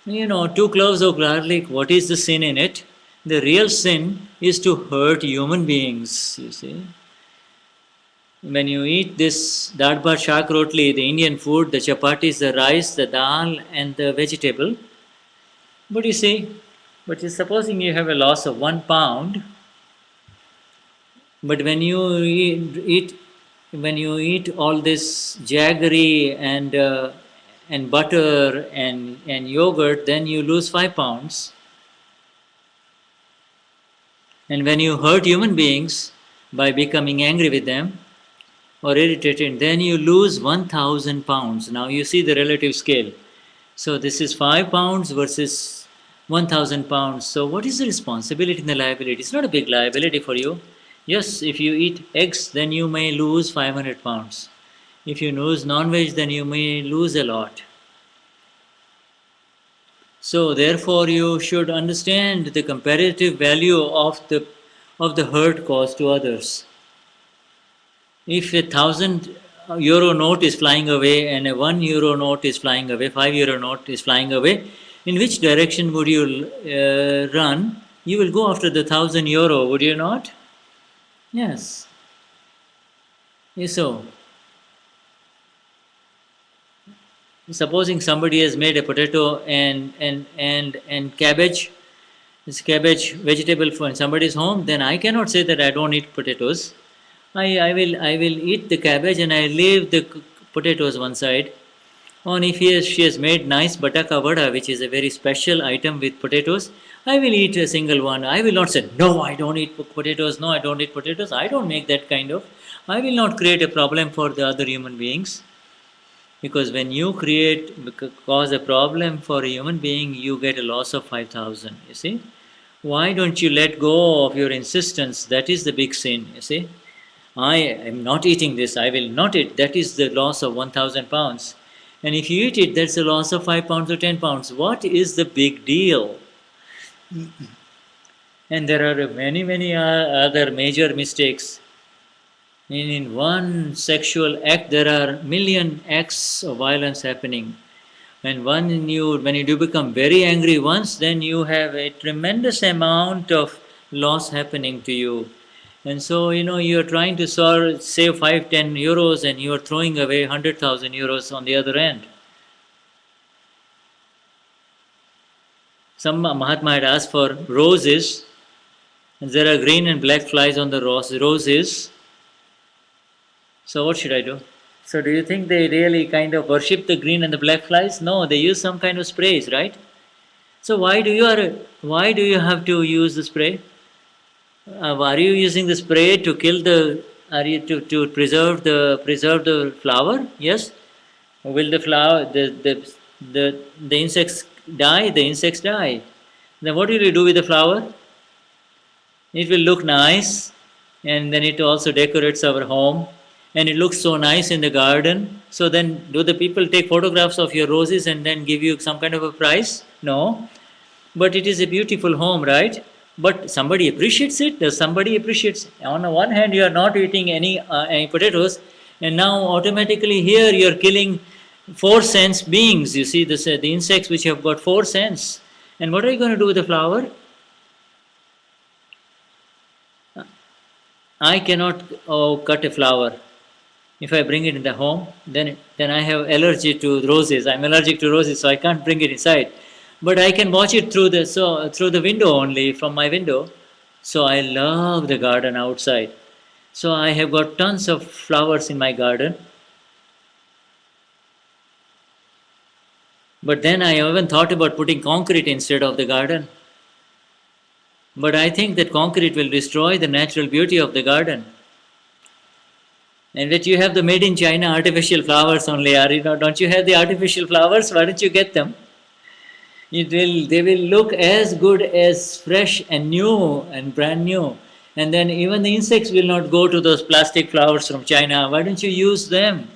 2 cloves of garlic, what is the sin in it? The real sin is to hurt human beings, you see. When you eat this dal bhat shak rotli, the Indian food, the chapatis, the rice, the dal, and the vegetable. But you see, supposing you have a loss of 1 pound, but when you eat all this jaggery and and butter and yogurt, then you lose 5 pounds. And when you hurt human beings by becoming angry with them or irritated, then you lose 1000 pounds. Now you see the relative scale. So this is 5 pounds versus 1000 pounds. So what is the responsibility and the liability? It's not a big liability for you. Yes, if you eat eggs, then you may lose 500 pounds. If you lose non-veg, then you may lose a lot. So therefore you should understand the comparative value of the hurt caused to others. If a 1,000 euro note is flying away and a €1 note is flying away, €5 note is flying away, in which direction would you run? You will go after the €1,000, would you not? Yes. So, supposing somebody has made a potato and cabbage, this cabbage vegetable in somebody's home, then I cannot say that I don't eat potatoes. I will eat the cabbage and I leave the potatoes one side. Or if she has made nice bataka vada, which is a very special item with potatoes, I will eat a single one. I will not say, no, I don't eat potatoes, no, I don't eat potatoes. I don't make that kind of. I will not create a problem for the other human beings. Because when you cause a problem for a human being, you get a loss of 5,000, you see. Why don't you let go of your insistence? That is the big sin, you see. I am not eating this, I will not eat. That is the loss of 1,000 pounds. And if you eat it, that's a loss of 5 pounds or 10 pounds. What is the big deal? And there are many other major mistakes. In one sexual act, there are million acts of violence happening. When you do become very angry once, then you have a tremendous amount of loss happening to you. And so, you are trying to save 5-10 euros and you are throwing away 100,000 euros on the other end. Some Mahatma had asked for roses, and there are green and black flies on the roses. So what should I do? So do you think they really kind of worship the green and the black flies? No, they use some kind of sprays, right? So why do you have to use the spray? Are you using the spray to kill the? Are you to preserve the flower? Yes. Will the flower the insects die? The insects die. Then what will you do with the flower? It will look nice, and then it also decorates our home, and it looks so nice in the garden. So then, do the people take photographs of your roses and then give you some kind of a prize? No. But it is a beautiful home, right? But somebody appreciates it. Does somebody appreciates? On the one hand, you are not eating any potatoes, and now automatically here you are killing 4 sense beings. You see the insects which have got 4 sense. And what are you going to do with the flower? I cannot cut a flower. If I bring it in the home, then I have allergy to roses. I'm allergic to roses, so I can't bring it inside. But I can watch it through the window only, from my window. So I love the garden outside. So I have got tons of flowers in my garden. But then I even thought about putting concrete instead of the garden. But I think that concrete will destroy the natural beauty of the garden. And that you have the made in China artificial flowers only. Don't you have the artificial flowers? Why don't you get them? They will look as good as fresh and new and brand new. And then even the insects will not go to those plastic flowers from China. Why don't you use them?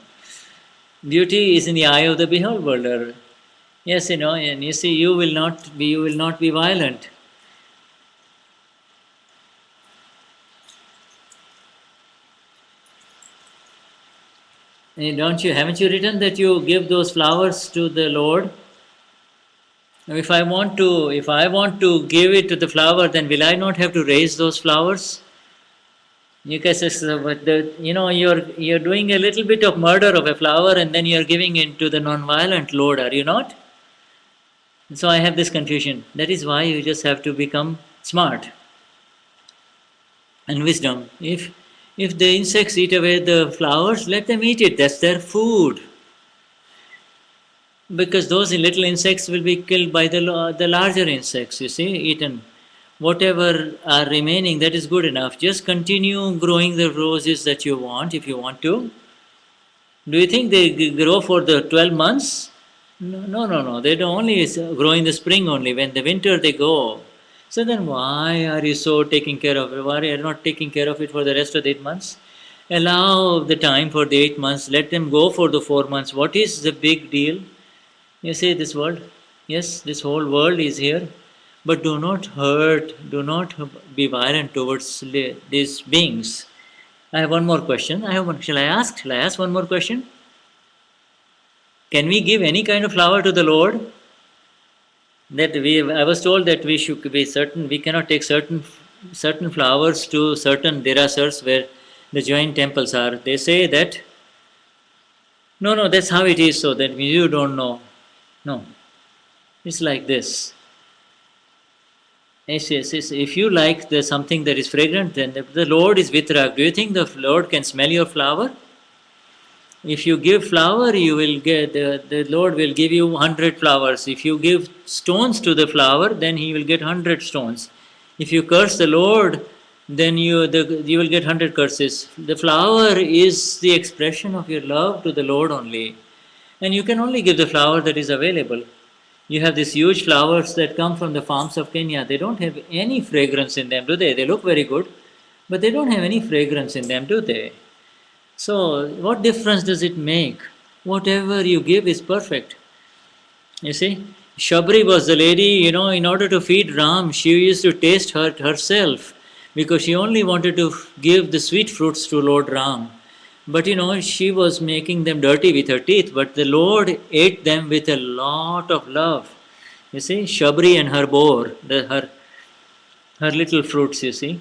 Beauty is in the eye of the beholder. Yes, and you see, you will not be violent. Haven't you written that you give those flowers to the Lord? If I want to give it to the flower, then will I not have to raise those flowers? But you're doing a little bit of murder of a flower, and then you're giving it to the non-violent Lord, are you not? So I have this confusion. That is why you just have to become smart and wisdom. If the insects eat away the flowers, let them eat it. That's their food. because those little insects will be killed by the larger insects, you see, eaten. Whatever are remaining, that is good enough. Just continue growing the roses that you want if you want to. Do you think they grow for the 12 months? No, no, no, no. They don't only grow in the spring only. When the winter they go. So then why are you so taking care of it? Why are you not taking care of it for the rest of the 8 months? Allow the time for the 8 months. Let them go for the 4 months. What is the big deal? You see this world? Yes, this whole world is here. But do not hurt, do not be violent towards these beings. I have one more question. Shall I ask? Shall I ask one more question? Can we give any kind of flower to the Lord? I was told that we should be certain. We cannot take certain flowers to certain derasars where the Jain temples are. They say that no, no, that's how it is. So that you don't know. No, it's like this. Yes, yes, yes. If you like something that is fragrant, then the Lord is vitrag. Do you think the Lord can smell your flower? If you give flower, you will get the Lord will give you 100 flowers. If you give stones to the flower, then He will get 100 stones. If you curse the Lord, then you will get 100 curses. The flower is the expression of your love to the Lord only, and you can only give the flower that is available. You have these huge flowers that come from the farms of Kenya. They don't have any fragrance in them, do they? They look very good, but they don't have any fragrance in them, do they? So, what difference does it make? Whatever you give is perfect. You see, Shabri was the lady, in order to feed Ram, she used to taste herself because she only wanted to give the sweet fruits to Lord Ram. But she was making them dirty with her teeth, but the Lord ate them with a lot of love. You see, Shabri and her boar, her little fruits, you see.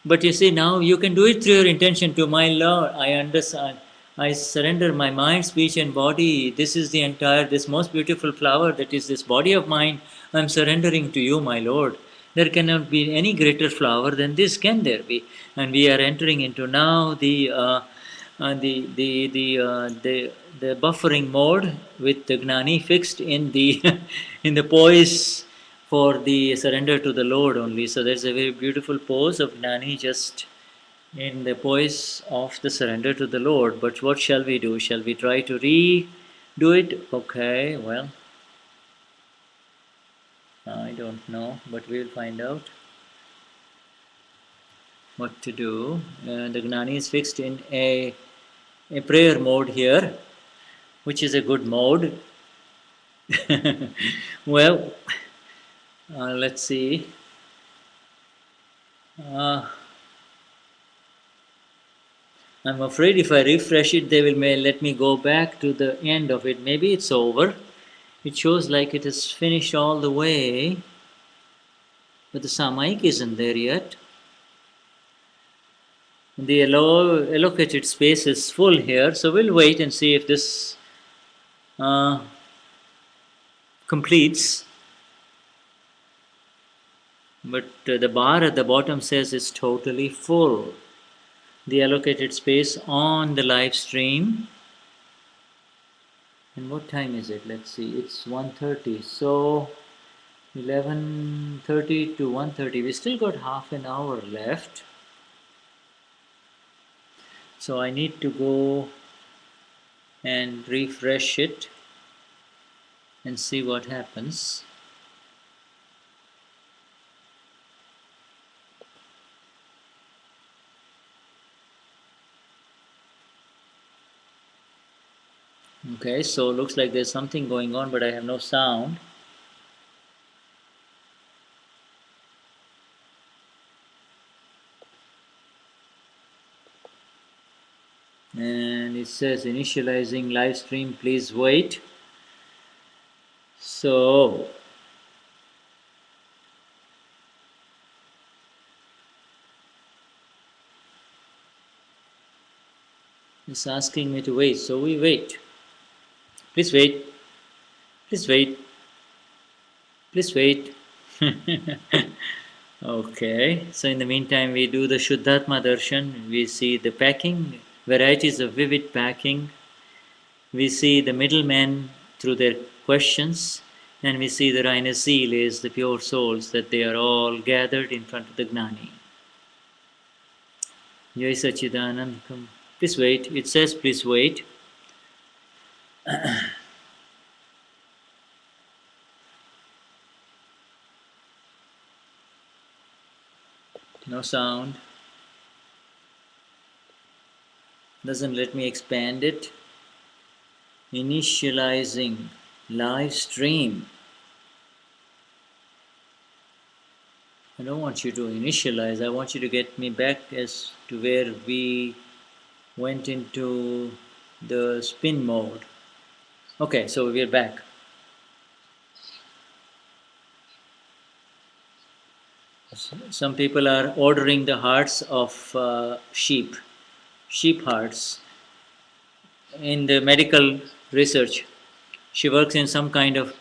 But you see, now you can do it through your intention to my Lord. I understand. I surrender my mind, speech, and body. This is this most beautiful flower that is this body of mine. I'm surrendering to you, my Lord. There cannot be any greater flower than this, can there be? And we are entering into now the buffering mode with the Gnani fixed in the in the poise for the surrender to the Lord only. So there's a very beautiful pose of Gnani just in the poise of the surrender to the Lord. But what shall we do? Shall we try to redo it? Okay, well, I don't know, but we'll find out what to do. The Gnani is fixed in a prayer mode here, which is a good mode. Well, let's see. I'm afraid if I refresh it, they may let me go back to the end of it. Maybe it's over. It shows like it is finished all the way, but the Samayik isn't there yet. The allocated space is full here, so we'll wait and see if this completes. But the bar at the bottom says it's totally full. The allocated space on the live stream. And what time is it? Let's see. It's 1:30. So 11:30 to 1:30. We still got half an hour left. So I need to go and refresh it and see what happens. Okay, so looks like there's something going on, but I have no sound. And it says initializing live stream, please wait. So it's asking me to wait, so we wait. Please wait. Please wait. Please wait. Okay, so in the meantime, we do the Shuddhatma darshan. We see the packing, varieties of vivid packing. We see the middlemen through their questions, and we see the Raina seal is the pure souls, that they are all gathered in front of the Gnani. Jai Sachidanand. Please wait. It says, please wait. No sound. Doesn't let me expand it. Initializing live stream. I don't want you to initialize. I want you to get me back as to where we went into the spin mode. Okay, so we're back. Some people are ordering the hearts of sheep hearts in the medical research. She works in some kind of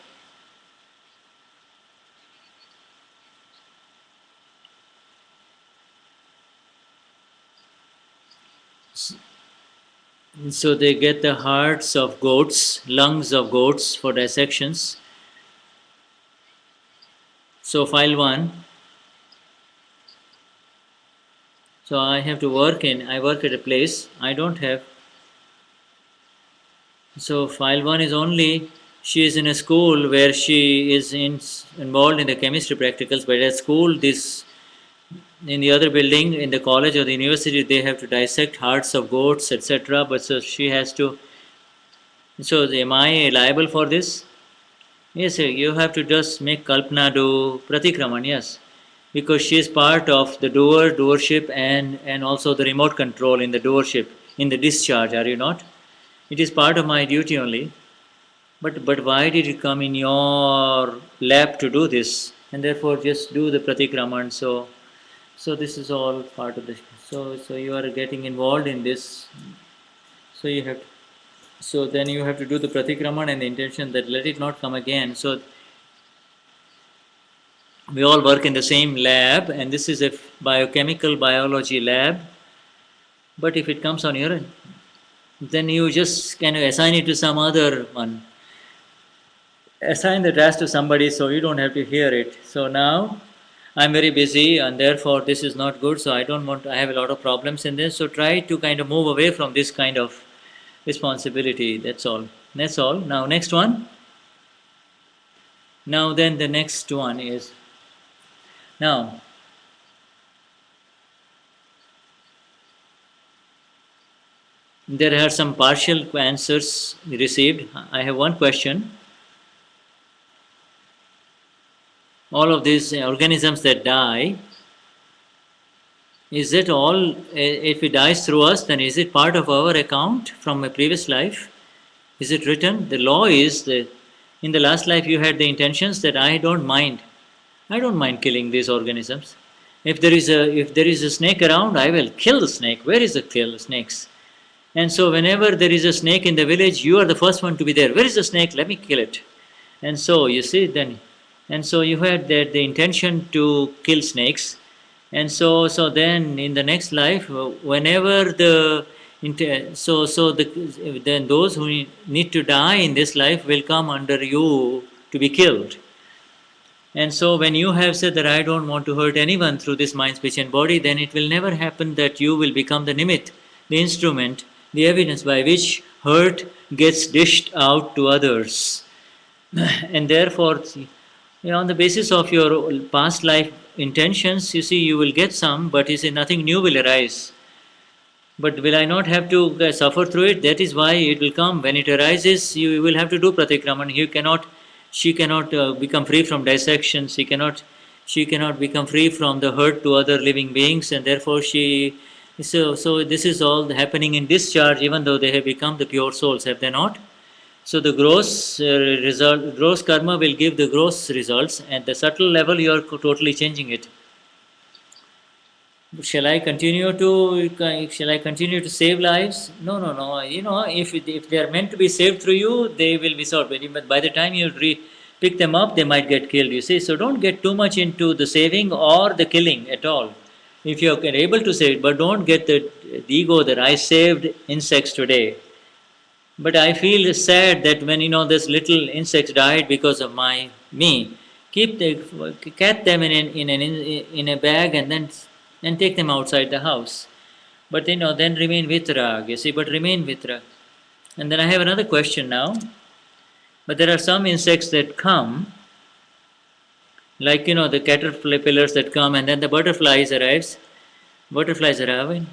so they get the hearts of goats, lungs of goats for dissections. So file 1. So I have to I work at a place, I don't have. So file 1 is only, she is in a school where she is involved in the chemistry practicals, but at school in the other building, in the college or the university, they have to dissect hearts of goats, etc. But so she has to. So am I liable for this? Yes, sir, you have to just make Kalpana do Pratikraman, yes. Because she is part of the doership, and also the remote control in the doership, in the discharge, are you not? It is part of my duty only. But why did it come in your lab to do this? And therefore just do the Pratikraman. So this is all part of this. So you are getting involved in this. So you have. So then you have to do the Pratikraman and the intention that let it not come again. So we all work in the same lab, and this is a biochemical biology lab. But if it comes on your, then you just kind of assign it to some other one. Assign the task to somebody so you don't have to hear it. So now I'm very busy and therefore this is not good. So I don't want to, I have a lot of problems in this. So try to kind of move away from this kind of responsibility. That's all. That's all. Now next one. Now then the next one is, now there are some partial answers received. I have one question. All of these organisms that die, is it all, if it dies through us, then is it part of our account from a previous life? Is it written? The law is that in the last life you had the intentions that I don't mind killing these organisms. If there is a snake around, I will kill the snake. Where is the snakes? And so whenever there is a snake in the village, you are the first one to be there. Where is the snake? Let me kill it. And so you see then, and so you had the intention to kill snakes. And so then in the next life, whenever then those who need to die in this life will come under you to be killed. And so when you have said that I don't want to hurt anyone through this mind, speech and body, then it will never happen that you will become the nimit, the instrument, the evidence by which hurt gets dished out to others. And therefore, on the basis of your past life intentions, you see, you will get some, but you see, nothing new will arise. But will I not have to suffer through it? That is why it will come. When it arises, you will have to do pratikraman. She cannot become free from dissection. She cannot become free from the hurt to other living beings, and therefore so this is all happening in discharge, even though they have become the pure souls, have they not? So the gross karma will give the gross results. At the subtle level, you are totally changing it. Shall I continue to save lives? No. If they are meant to be saved through you, they will be solved. But by the time you pick them up, they might get killed. You see, so don't get too much into the saving or the killing at all. If you are able to save it, but don't get the ego that I saved insects today. But I feel sad that when this little insects died because of me, keep the catch them in a bag and take them outside the house. But then remain vitrag. You see, but remain vitrag. And then I have another question now. But there are some insects that come, like the caterpillars that come, and then the butterflies arrives. Butterflies arrive.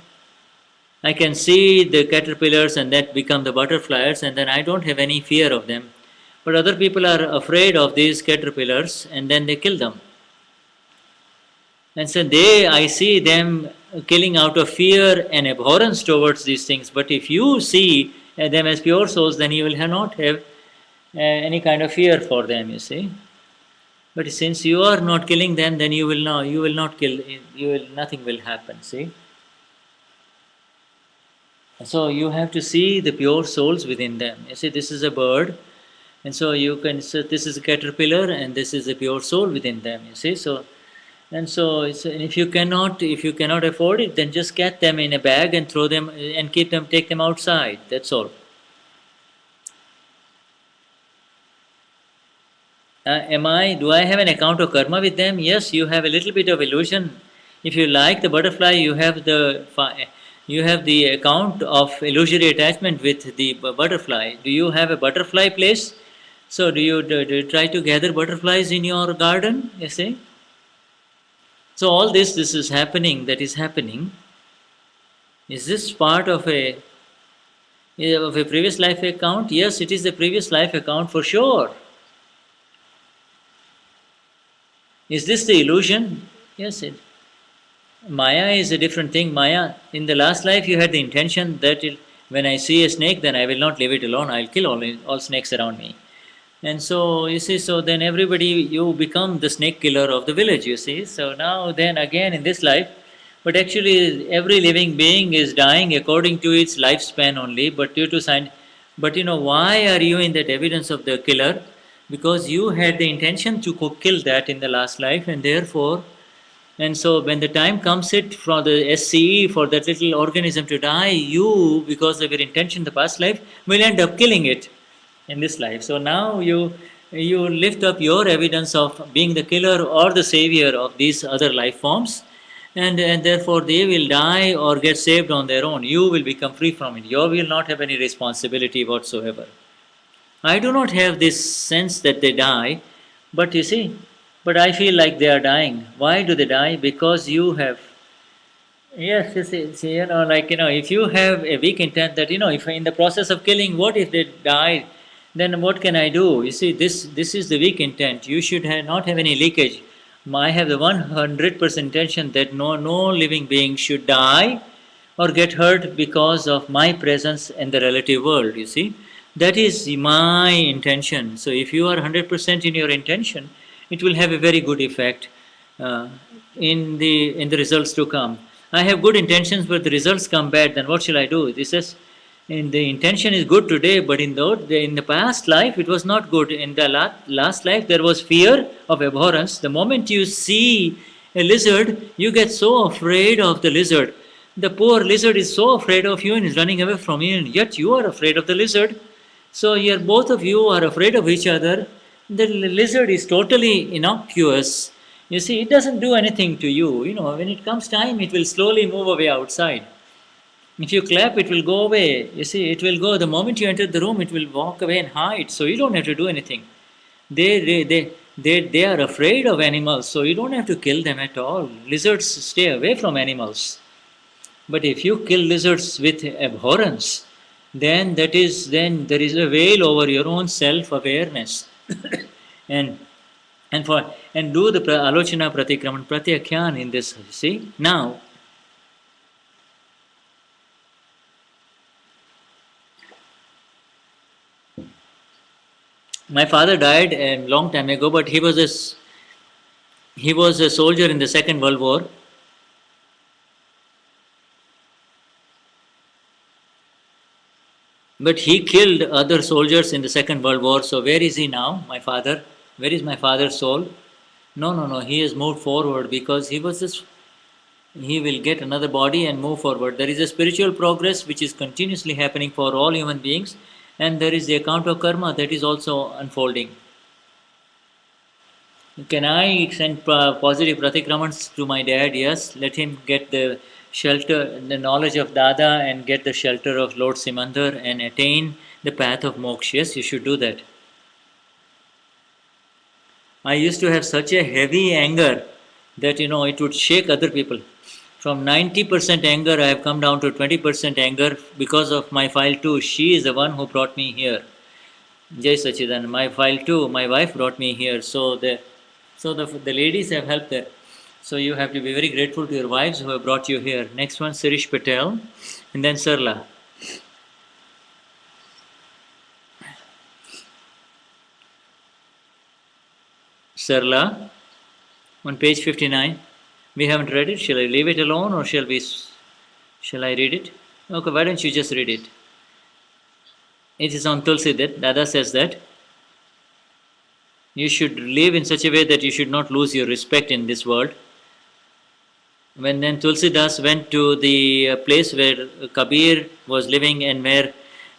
I can see the caterpillars and that become the butterflies, and then I don't have any fear of them. But other people are afraid of these caterpillars and then they kill them. And so I see them killing out of fear and abhorrence towards these things. But if you see them as pure souls, then you will not have any kind of fear for them, you see. But since you are not killing them, then you will not kill, nothing will happen, see. So you have to see the pure souls within them. You see, this is a bird, and so you can say this is a caterpillar, and this is a pure soul within them. You see, and if you cannot afford it, then just catch them in a bag and throw them and take them outside. That's all. Do I have an account of karma with them? Yes, you have a little bit of illusion. If you like the butterfly, you have the account of illusory attachment with the butterfly. Do you have a butterfly place? So do you try to gather butterflies in your garden? You see. So all this is happening. That is happening. Is this part of a previous life account? Yes, it is the previous life account for sure. Is this the illusion? Yes, Maya is a different thing. Maya, in the last life, you had the intention that when I see a snake, then I will not leave it alone. I'll kill all snakes around me. And so, you see, so then you become the snake killer of the village, you see. So now, then again in this life, but actually, every living being is dying according to its lifespan only, but due to science. But why are you in that evidence of the killer? Because you had the intention to kill that in the last life, and therefore, and so when the time comes it for the SCE, for that little organism to die, you, because of your intention in the past life, will end up killing it in this life. So now you lift up your evidence of being the killer or the savior of these other life forms, and therefore they will die or get saved on their own. You will become free from it. You will not have any responsibility whatsoever. I do not have this sense that they die, but you see, but I feel like they are dying. Why do they die? Because you have, yes, see, if you have a weak intent that, if in the process of killing, what if they die? Then what can I do? You see, this is the weak intent. You should not have any leakage. I have the 100% intention that no living being should die or get hurt because of my presence in the relative world, you see. That is my intention. So if you are 100% in your intention, it will have a very good effect uh, in the results to come. I have good intentions, but the results come bad. Then what shall I do? This is, in the intention is good today, but in the past life it was not good. In the last life there was fear of abhorrence. The moment you see a lizard, you get so afraid of the lizard. The poor lizard is so afraid of you and is running away from you, and yet you are afraid of the lizard. So here both of you are afraid of each other. The lizard is totally innocuous. You see, it doesn't do anything to you. When it comes time, it will slowly move away outside. If you clap, it will go away. You see, it will go. The moment you enter the room, it will walk away and hide. So you don't have to do anything. They are afraid of animals, so you don't have to kill them at all. Lizards stay away from animals. But if you kill lizards with abhorrence, then there is a veil over your own self-awareness. and do the alochana pratikraman pratyakhyan in this. See, now my father died a long time ago, but he was a soldier in the Second World War. But he killed other soldiers in the Second World War. So where is he now, my father? Where is my father's soul? No. He has moved forward because he will get another body and move forward. There is a spiritual progress which is continuously happening for all human beings. And there is the account of karma that is also unfolding. Can I send positive pratikramans to my dad? Yes. Let him get the shelter, the knowledge of Dada, and get the shelter of Lord Simandar and attain the path of moksha. Yes, you should do that. I used to have such a heavy anger that it would shake other people. From 90% anger, I have come down to 20% anger because of my file too. She is the one who brought me here. Jai Sachidan, my file too. My wife brought me here. So the ladies have helped there. So you have to be very grateful to your wives who have brought you here. Next one, Sirish Patel, and then Sarla. Sarla, on page 59. We haven't read it. Shall I leave it alone or shall I read it? Okay, why don't you just read it? It is on Tulsi that Dada says that you should live in such a way that you should not lose your respect in this world. When then Tulsidas went to the place where Kabir was living and where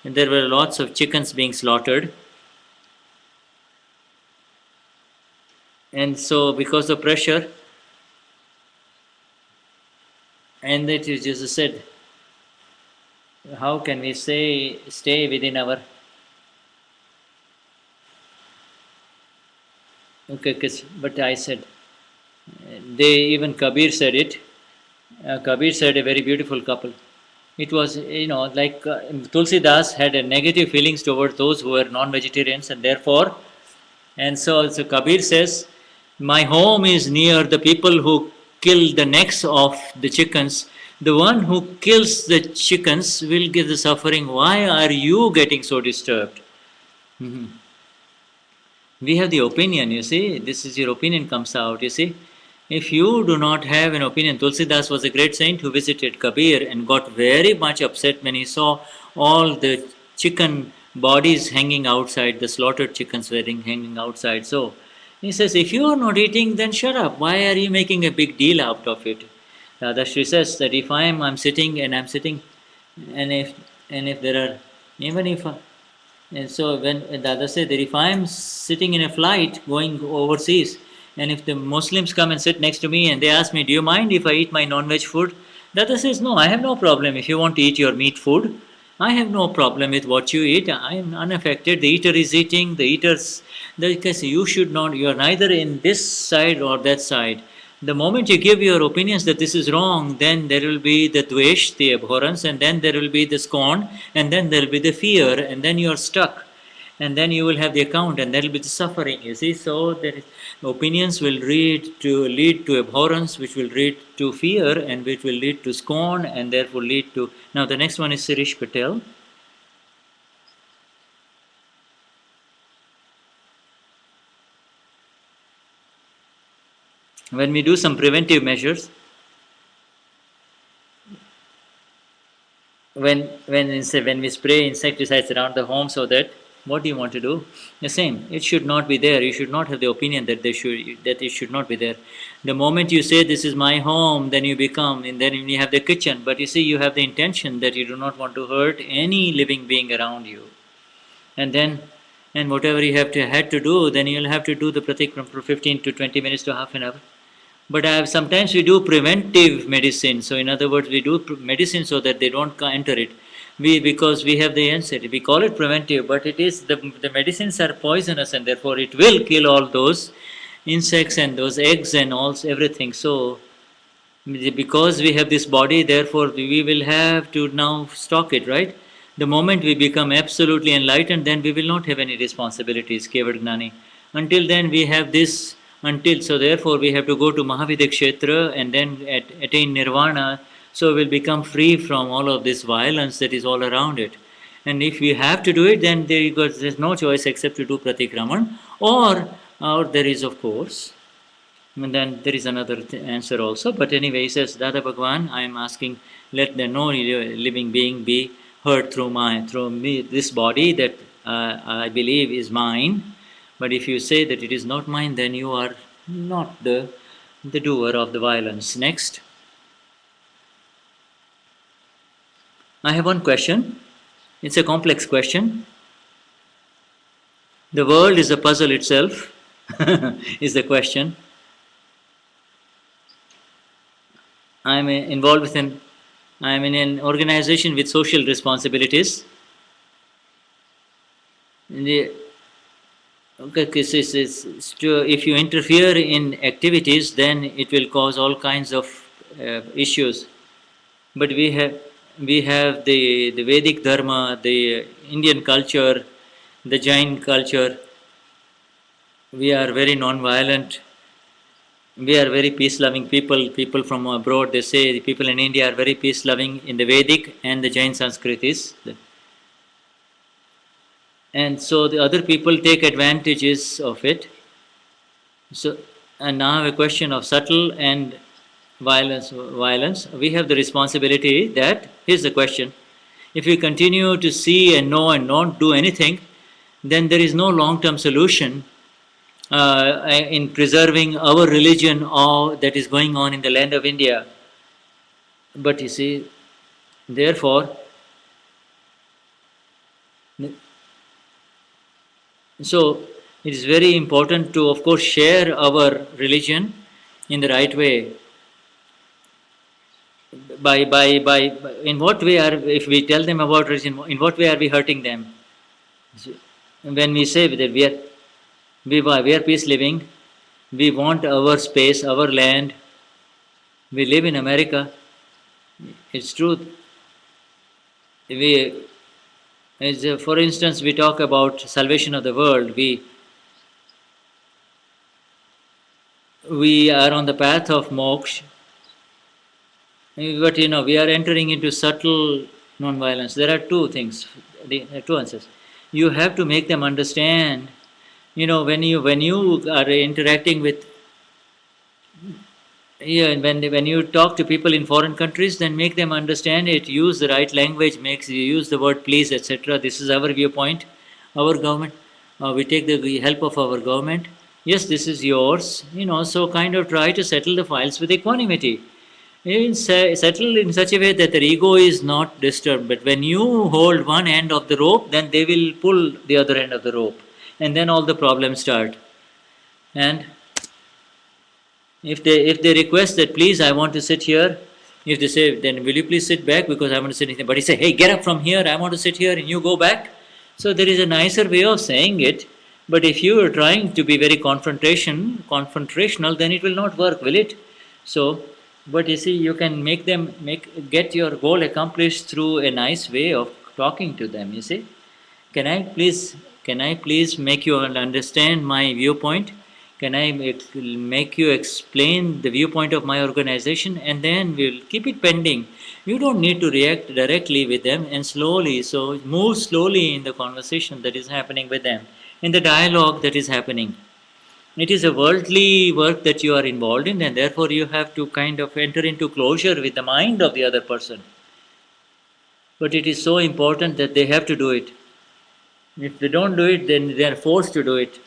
there were lots of chickens being slaughtered, and so because of pressure, and that is just said, how can we say stay within our okay? But I said they even Kabir said it. Kabir said a very beautiful couple. It was like Tulsidas had a negative feelings towards those who were non-vegetarians, and therefore, and so Kabir says, my home is near the people who kill the necks of the chickens. The one who kills the chickens will get the suffering. Why are you getting so disturbed? Mhm. We have the opinion, you see. This is your opinion comes out, you see. If you do not have an opinion, Tulsidas was a great saint who visited Kabir and got very much upset when he saw all the chicken bodies hanging outside, the slaughtered chickens were hanging outside. So he says, if you are not eating, then shut up. Why are you making a big deal out of it? Dadashri says that if I'm sitting and I'm sitting, and if there are, even if and so when the other said that if I am sitting in a flight going overseas, and if the Muslims come and sit next to me and they ask me, do you mind if I eat my non-veg food? The other says, no, I have no problem. If you want to eat your meat food, I have no problem with what you eat. I am unaffected. The eater is eating. The eaters, because you should not. You are neither in this side or that side. The moment you give your opinions that this is wrong, then there will be the dvesh, the abhorrence, and then there will be the scorn, and then there will be the fear, and then you are stuck. And then you will have the account, and there will be the suffering. You see, so there is, opinions will lead to abhorrence, which will lead to fear, and which will lead to scorn, and therefore lead to. Now the next one is Sirish Patel. When we do some preventive measures, when we spray insecticides around the home, so that what do you want to do? The same. It should not be there. You should not have the opinion that it should not be there. The moment you say this is my home, then you become, and then you have the kitchen. But you see, you have the intention that you do not want to hurt any living being around you, and then. And whatever you had to do, then you'll have to do the pratikram for 15 to 20 minutes to half an hour. But sometimes we do preventive medicine. So in other words, we do medicine so that they don't enter it. Because we have the answer. We call it preventive, but it is the medicines are poisonous, and therefore it will kill all those insects and those eggs and all everything. So because we have this body, therefore we will have to now stock it, right? The moment we become absolutely enlightened, then we will not have any responsibilities, Kevad Gnani. Until then, we have this, so therefore we have to go to Mahavidya Kshetra and then attain Nirvana, so we'll become free from all of this violence that is all around it. And if we have to do it, then there's no choice except to do Pratikraman, or there is, of course, and then there is another answer also. But anyway, he says, Dada Bhagwan, I am asking, let the no living being be hurt through me, this body that I believe is mine. But if you say that it is not mine, then you are not the doer of the violence. Next. I have one question. It's a complex question. The world is a puzzle itself, is the question. Involved with I'm in an organization with social responsibilities. The, okay, if you interfere in activities, then it will cause all kinds of issues. But we have the Vedic Dharma, the Indian culture, the Jain culture. We are very non-violent. We are very peace-loving people. People from abroad, they say the people in India are very peace-loving in the Vedic and the Jain Sanskritis. And so the other people take advantages of it. So, and now a question of subtle and violence. We have the responsibility that, here's the question, if we continue to see and know and not do anything, then there is no long-term solution in preserving our religion or that is going on in the land of India. But you see, therefore, so it is very important to, of course, share our religion in the right way. By in what way are, if we tell them about religion, in what way are we hurting them? When we say that we are peace living, we want our space, our land. We live in America. It's true. We, for instance, we talk about salvation of the world. We are on the path of moksha, but we are entering into subtle non-violence. There are two things, there are two answers. You have to make them understand. When you are interacting with, yeah, and when you talk to people in foreign countries, then make them understand it. Use the right language. Makes you use the word please, etc. This is our viewpoint. Our government. We take the help of our government. Yes, this is yours. So kind of try to settle the files with equanimity. Settle in such a way that their ego is not disturbed. But when you hold one end of the rope, then they will pull the other end of the rope, and then all the problems start. And if they request that please I want to sit here, if they say then will you please sit back because I want to sit here, but he say hey get up from here, I want to sit here and you go back. So there is a nicer way of saying it. But if you are trying to be very confrontational, then it will not work, will it? So, but you see, you can get your goal accomplished through a nice way of talking to them. You see, can I please can I please make you understand my viewpoint? Can I make you explain the viewpoint of my organization, and then we'll keep it pending. You don't need to react directly with them, and slowly, so move slowly in the conversation that is happening with them, in the dialogue that is happening. It is a worldly work that you are involved in, and therefore you have to kind of enter into closure with the mind of the other person. But it is so important that they have to do it. If they don't do it, then they are forced to do it.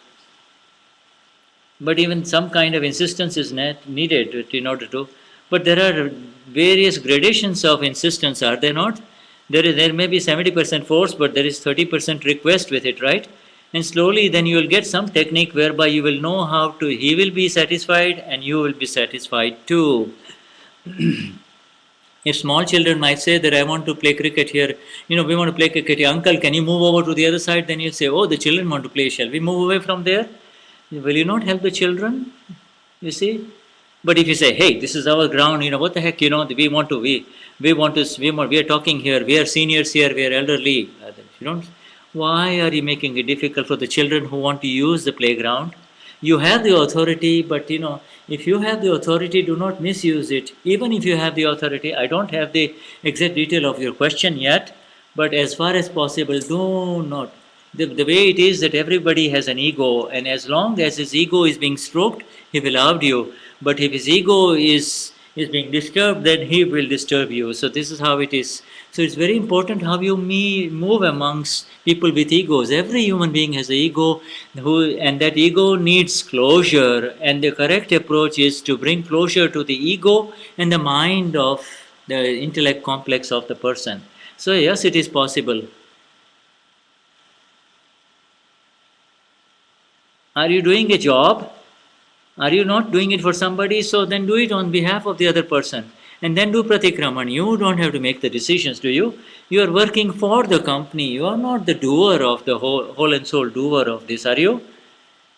But even some kind of insistence is needed in order to. But there are various gradations of insistence, are there not? There may be 70% force, but there is 30% request with it, right? And slowly, then you will get some technique whereby you will know how to. He will be satisfied, and you will be satisfied too. If small children might say that I want to play cricket here, we want to play cricket here. Uncle, can you move over to the other side? Then you say, oh, the children want to play. Shall we move away from there? Will you not help the children? You see? But if you say, hey, this is our ground, what the heck, we are talking here, we are seniors here, we are elderly. Why are you making it difficult for the children who want to use the playground? You have the authority, but if you have the authority, do not misuse it. Even if you have the authority, I don't have the exact detail of your question yet, but as far as possible, do not. The way it is that everybody has an ego, and as long as his ego is being stroked, he will love you. But if his ego is being disturbed, then he will disturb you. So this is how it is. So it's very important how you move amongst people with egos. Every human being has an ego, and that ego needs closure. And the correct approach is to bring closure to the ego and the mind of the intellect complex of the person. So yes, it is possible. Are you doing a job? Are you not doing it for somebody? So then do it on behalf of the other person. And then do pratikraman. You don't have to make the decisions, do you? You are working for the company. You are not the doer of the whole and soul doer of this, are you?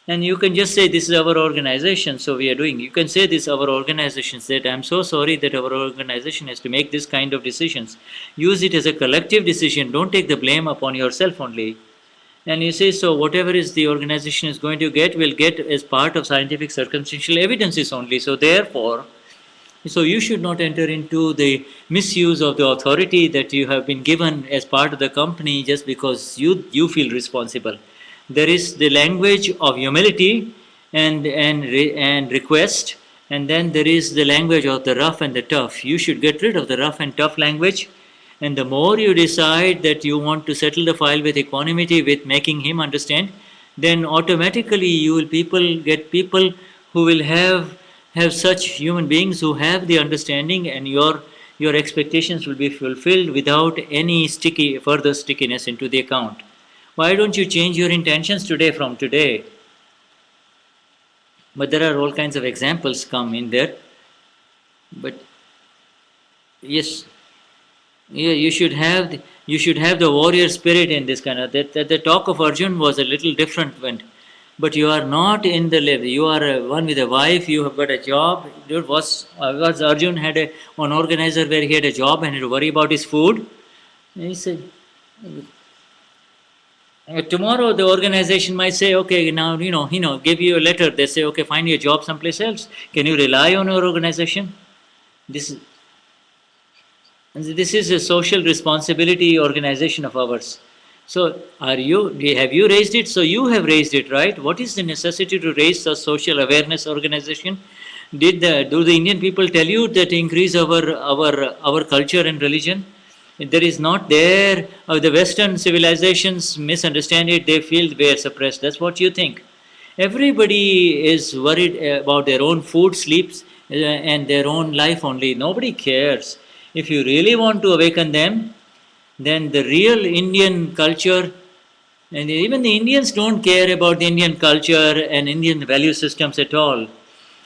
And you can just say, this is our organization, so we are doing. You can say this, our organization said, I'm so sorry that our organization has to make this kind of decisions. Use it as a collective decision. Don't take the blame upon yourself only. And you say, so whatever is the organization is going to get, will get as part of scientific circumstantial evidences only. So therefore, so you should not enter into the misuse of the authority that you have been given as part of the company just because you feel responsible. There is the language of humility and request, and then there is the language of the rough and the tough. You should get rid of the rough and tough language, and the more you decide that you want to settle the file with equanimity, with making him understand, then automatically you will people who will have such human beings who have the understanding, and your expectations will be fulfilled without any further stickiness into the account. Why don't you change your intentions today from today? But there are all kinds of examples come in there. But yes, yeah, you should have the warrior spirit in this kind of that the talk of Arjun was a little different one. But you are not in the level. You are one with a wife. You have got a job. Dude, was Arjun had an organizer where he had a job and had to worry about his food? And he said, tomorrow the organization might say, okay, now give you a letter. They say, okay, find your job someplace else. Can you rely on your organization? This this is a social responsibility organization of ours. So have you raised it? So you have raised it, right? What is the necessity to raise a social awareness organization? Do the Indian people tell you that increase our culture and religion? There is not there. The Western civilizations misunderstand it. They feel we are suppressed. That's what you think. Everybody is worried about their own food, sleeps, and their own life only. Nobody cares. If you really want to awaken them, then the real Indian culture, and even the Indians don't care about the Indian culture and Indian value systems at all.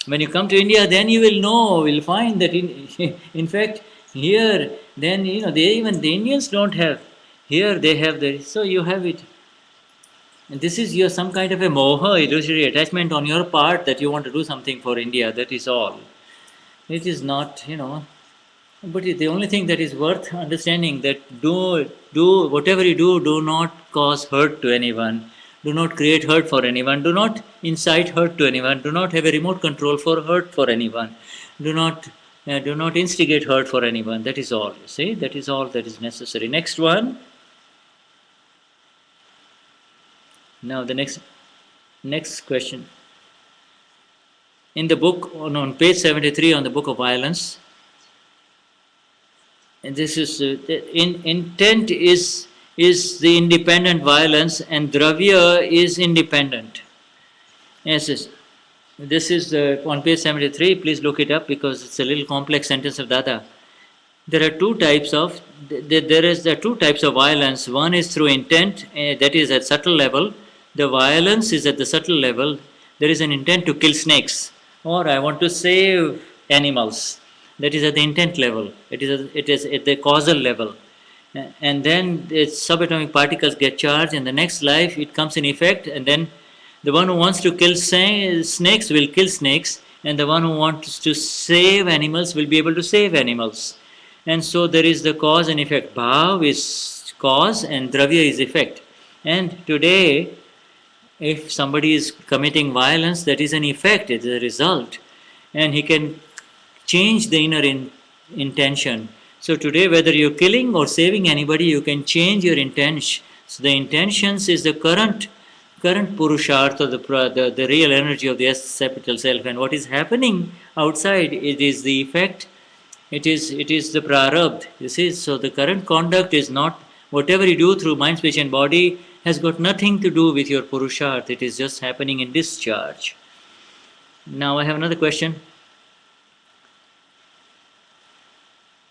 When you come to India, then you will know, will find that in fact, here, then even the Indians don't have. Here they have so you have it. And this is your some kind of a moha, illusory attachment on your part that you want to do something for India. That is all. It is not. But the only thing that is worth understanding that do whatever you do not cause hurt to anyone. Do not create hurt for anyone. Do not incite hurt to anyone. Do not have a remote control for hurt for anyone. Do not instigate hurt for anyone. That is all. You see, that is all that is necessary. Next one. Now the next question. In the book on page 73 on the book of violence. And this is intent is the independent violence, and dravya is independent. Yes. This is on page 73. Please look it up because it's a little complex sentence of Dada. There are two types of two types of violence. One is through intent, that is at subtle level. The violence is at the subtle level. There is an intent to kill snakes, or I want to save animals. That is at the intent level. It is at the causal level. And then the subatomic particles get charged. In the next life, it comes in effect. And then the one who wants to kill snakes will kill snakes. And the one who wants to save animals will be able to save animals. And so there is the cause and effect. Bhav is cause and dravya is effect. And today, if somebody is committing violence, that is an effect, it is a result. And he can change the inner intention. So today, whether you're killing or saving anybody, you can change your intention. So the intentions is the current purushartha, the real energy of the capital self. And what is happening outside, it is the effect. It is the prarabdha. You see, so the current conduct is not whatever you do through mind, speech, and body has got nothing to do with your purushartha. It is just happening in discharge. Now I have another question.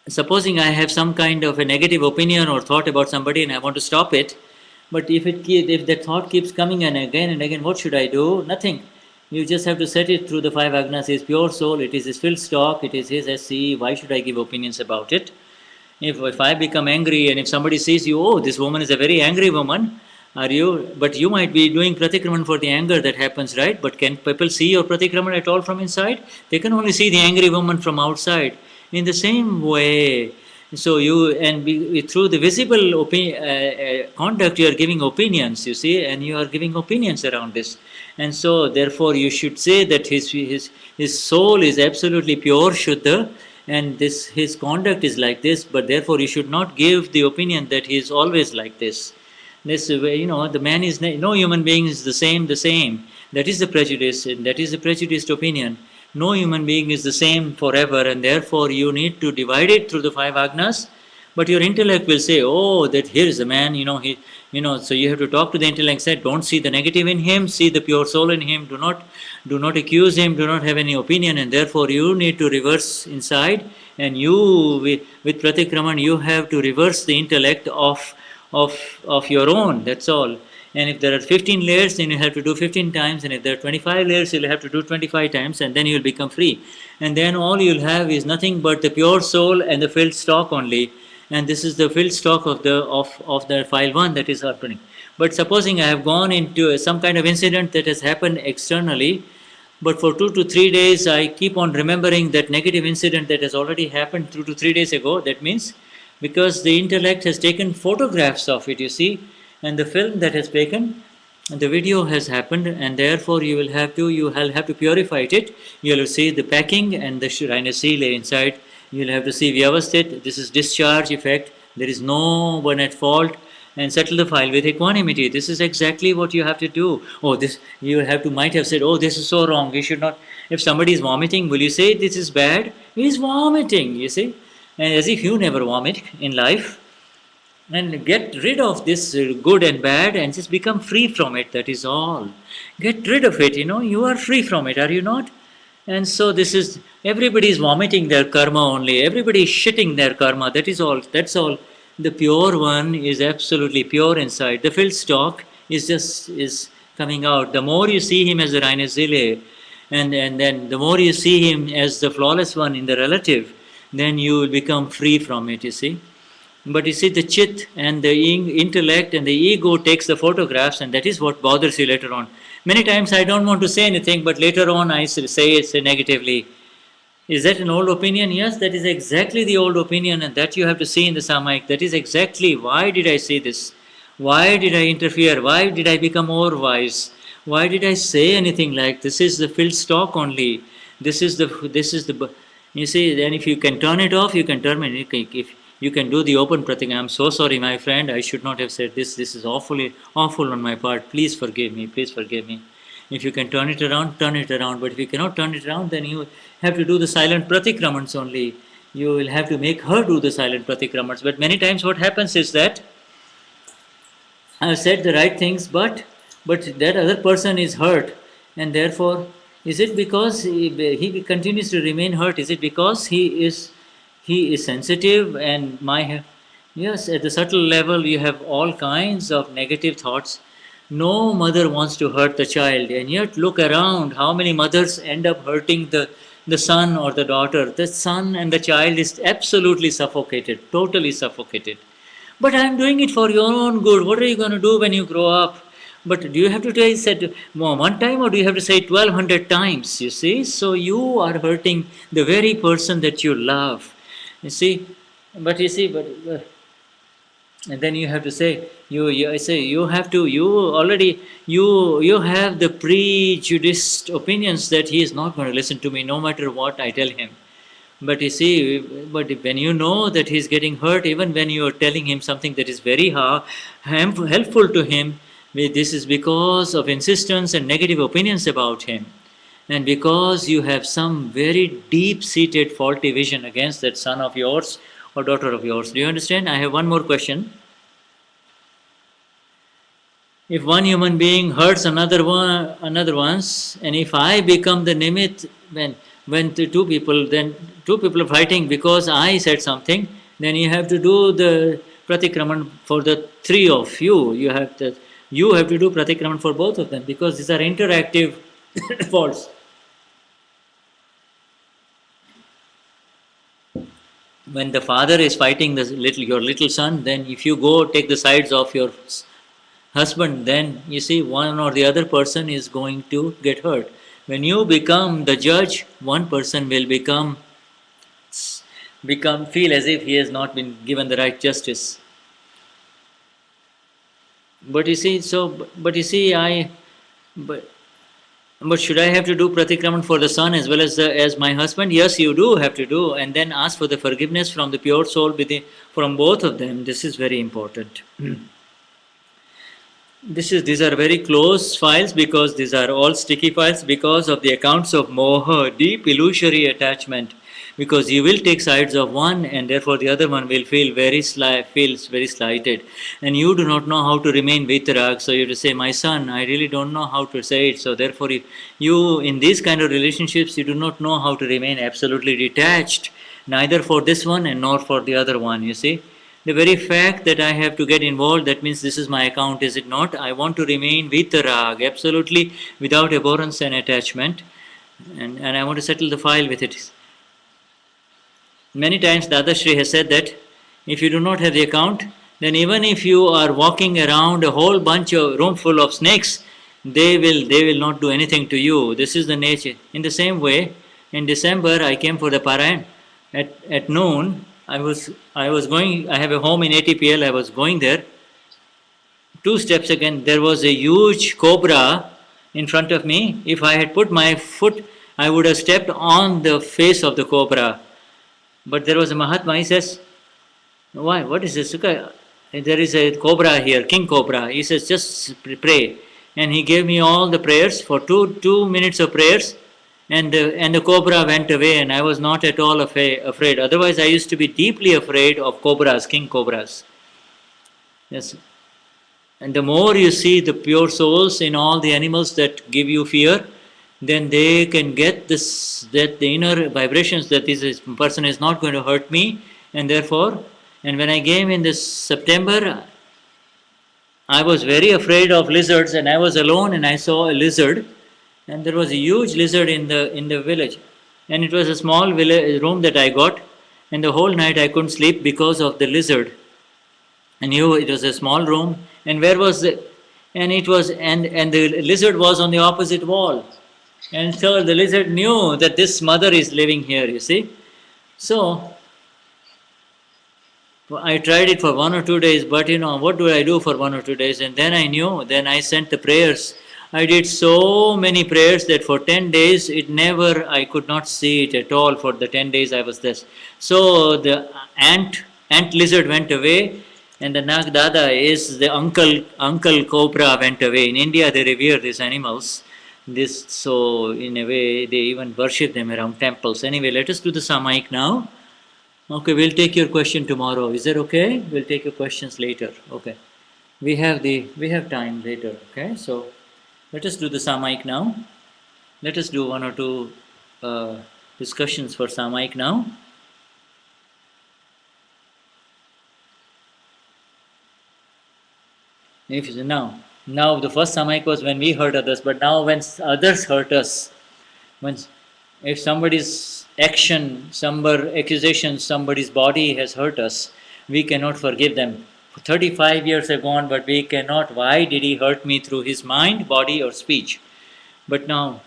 Supposing I have some kind of a negative opinion or thought about somebody and I want to stop it, But if that thought keeps coming and again, what should I do? Nothing. You just have to set it through the five agnas. His pure soul, it is his filled stock, it is his SC. Why should I give opinions about it? If I become angry and if somebody sees you, oh, this woman is a very angry woman, are you? But you might be doing pratikraman for the anger that happens, right? But can people see your pratikraman at all from inside? They can only see the angry woman from outside. In the same way, so through the visible conduct, you are giving opinions, you see, and you are giving opinions around this. And so, therefore, you should say that his soul is absolutely pure, Shuddha, and this his conduct is like this, but therefore you should not give the opinion that he is always like this. This way, the man is no human being is the same. That is the prejudice, and that is the prejudiced opinion. No human being is the same forever, and therefore you need to divide it through the five agnas. But your intellect will say, "Oh, that here is a man." So you have to talk to the intellect. Say, "Don't see the negative in him. See the pure soul in him. Do not accuse him. Do not have any opinion." And therefore, you need to reverse inside. And you, with pratikraman, you have to reverse the intellect of your own. That's all. And if there are 15 layers, then you have to do 15 times. And if there are 25 layers, you'll have to do 25 times, and then you'll become free. And then all you'll have is nothing but the pure soul and the filled stock only. And this is the filled stock of the file one that is happening. But supposing I have gone into some kind of incident that has happened externally, but for 2 to 3 days I keep on remembering that negative incident that has already happened 2 to 3 days ago. That means because the intellect has taken photographs of it, you see, and the film that has taken, the video has happened, and therefore you will have to purify it. You will see the packing and the Shrine seal inside. You will have to see Vyavasthit. This is discharge effect. There is no one at fault, and settle the file with equanimity. This is exactly what you have to do. Oh, this you might have said, oh, this is so wrong. We should not. If somebody is vomiting, will you say this is bad? He is vomiting. You see, and as if you never vomit in life. And get rid of this good and bad and just become free from it. That is all. Get rid of it. You are free from it, are you not? And so this is, everybody is vomiting their karma only. Everybody is shitting their karma. That is all. That's all. The pure one is absolutely pure inside. The filled stock is coming out. The more you see him as the reine Zile, and then the more you see him as the flawless one in the relative, then you will become free from it, you see. But you see, the chit and the intellect and the ego takes the photographs, and that is what bothers you later on. Many times I don't want to say anything, but later on I say it negatively. Is that an old opinion? Yes, that is exactly the old opinion, and that you have to see in the Samayik. That is exactly why did I say this? Why did I interfere? Why did I become more wise? Why did I say anything like this? Is the filled stock only? This is the. You see, then if you can turn it off, you can turn it. If you can do the open pratik. I'm so sorry, my friend. I should not have said this. This is awful on my part. Please forgive me. Please forgive me. If you can turn it around, turn it around. But if you cannot turn it around, then you have to do the silent pratikramans only. You will have to make her do the silent pratikramans. But many times what happens is that I have said the right things, but that other person is hurt, and therefore, is it because he continues to remain hurt? Is it because he is sensitive and yes, at the subtle level you have all kinds of negative thoughts. No mother wants to hurt the child, and yet look around how many mothers end up hurting the son or the daughter. The son and the child is absolutely suffocated, totally suffocated. But I am doing it for your own good. What are you going to do when you grow up? But do you have to say it one time, or do you have to say it 1200 times? You see, so you are hurting the very person that you love. You see, but and then you have to say I say you have to you have the prejudiced opinions that he is not going to listen to me no matter what I tell him. But you see, but when you know that he's getting hurt, even when you are telling him something that is very helpful to him, this is because of insistence and negative opinions about him, and because you have some very deep-seated faulty vision against that son of yours or daughter of yours. Do you understand? I have one more question. If one human being hurts another once, and if I become the nimit when two people are fighting because I said something, then you have to do the pratikraman for the three of you. You have to do pratikraman for both of them, because these are interactive faults. When the father is fighting your little son, then if you go take the sides of your husband, then you see one or the other person is going to get hurt. When you become the judge, one person will become feel as if he has not been given the right justice. But you see, but you see, but but should I have to do pratikraman for the son as well as my husband? Yes, you do have to do, and then ask for the forgiveness from the pure soul from both of them. This is very important. These are very close files, because these are all sticky files because of the accounts of moha, deep illusory attachment. Because you will take sides of one, and therefore the other one will feels very slighted, and you do not know how to remain vitarag. So you have to say, my son, I really don't know how to say it. So therefore, if you in these kind of relationships, you do not know how to remain absolutely detached, neither for this one and nor for the other one. You see. The very fact that I have to get involved, that means this is my account, is it not? I want to remain vitarag, absolutely without abhorrence and attachment, and I want to settle the file with it. Many times Dadashri has said that if you do not have the account, then even if you are walking around a whole bunch of room full of snakes, they will not do anything to you. This is the nature. In the same way, in December I came for the Parayan. At noon, I was going. I have a home in ATPL. I was going there. 2 steps again, there was a huge cobra in front of me. If I had put my foot, I would have stepped on the face of the cobra. But there was a Mahatma. He says, "Why? What is this? There is a cobra here, king cobra." He says, "Just pray." And he gave me all the prayers for 2 minutes of prayers, and the cobra went away, and I was not at all afraid. Otherwise, I used to be deeply afraid of cobras, king cobras. Yes. And the more you see the pure souls in all the animals that give you fear, then they can get this, that the inner vibrations that this person is not going to hurt me, and therefore, and when I came in this September, I was very afraid of lizards, and I was alone, and I saw a lizard, and there was a huge lizard in the village, and it was a small room that I got, and the whole night I couldn't sleep because of the lizard. I knew it was a small room, and where was the, and it was, and the lizard was on the opposite wall, and so the lizard knew that this mother is living here. You see, so I tried it for 1 or 2 days, but what do I do for 1 or 2 days? And then I knew, then I sent the prayers. I did so many prayers that for 10 days, I could not see it at all for the 10 days I was there. So the ant lizard went away, and the Nag Dada is the uncle cobra went away. In India, they revere these animals. So in a way, they even worship them around temples. Anyway, let us do the Samayik now. Okay, we'll take your question tomorrow. Is that okay? We'll take your questions later. Okay. We have time later. Okay, so let us do the Samayik now. Let us do 1 or 2 discussions for Samayik now. Now the first Samayik was when we hurt others, but now when others hurt us, when if somebody's action, somebody's accusation, somebody's body has hurt us, we cannot forgive them. 35 years have gone, but we cannot. Why did he hurt me through his mind, body, or speech? But now,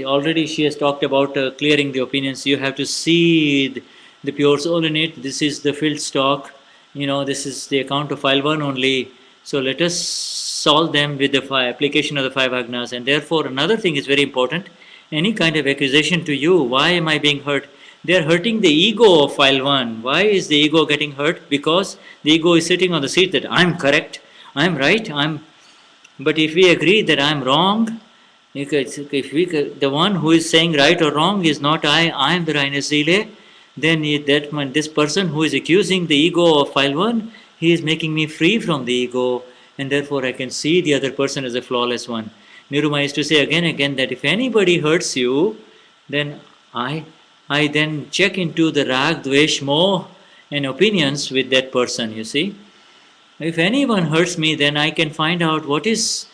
already she has talked about clearing the opinions. You have to see the pure soul in it. This is the filled stock. This is the account of file 1 only. So let us solve them with the application of the 5 agnas. And therefore, another thing is very important. Any kind of accusation to you, why am I being hurt? They are hurting the ego of file 1. Why is the ego getting hurt? Because the ego is sitting on the seat that I'm correct, I'm right, but if we agree that I'm wrong, the one who is saying right or wrong is not I am the reine Seele, then this person who is accusing the ego of file 1, he is making me free from the ego, and therefore I can see the other person as a flawless one. Niruma used to say again and again that if anybody hurts you, then I then check into the rag, dvesh, moh, and opinions with that person, you see. If anyone hurts me, then I can find out what is.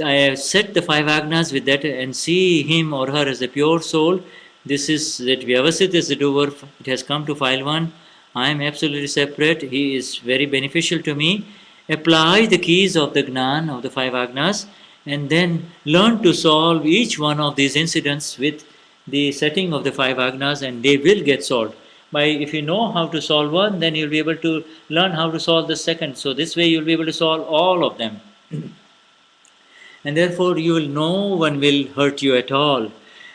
I set the five agnas with that and see him or her as a pure soul. This is that Vyavasit is the doer. It has come to file one. I am absolutely separate. He is very beneficial to me. Apply the keys of the Gnan of the five agnas and then learn to solve each one of these incidents with the setting of the five agnas, and they will get solved. By if you know how to solve one, then you'll be able to learn how to solve the second. So this way you'll be able to solve all of them. And therefore you will no one will hurt you at all.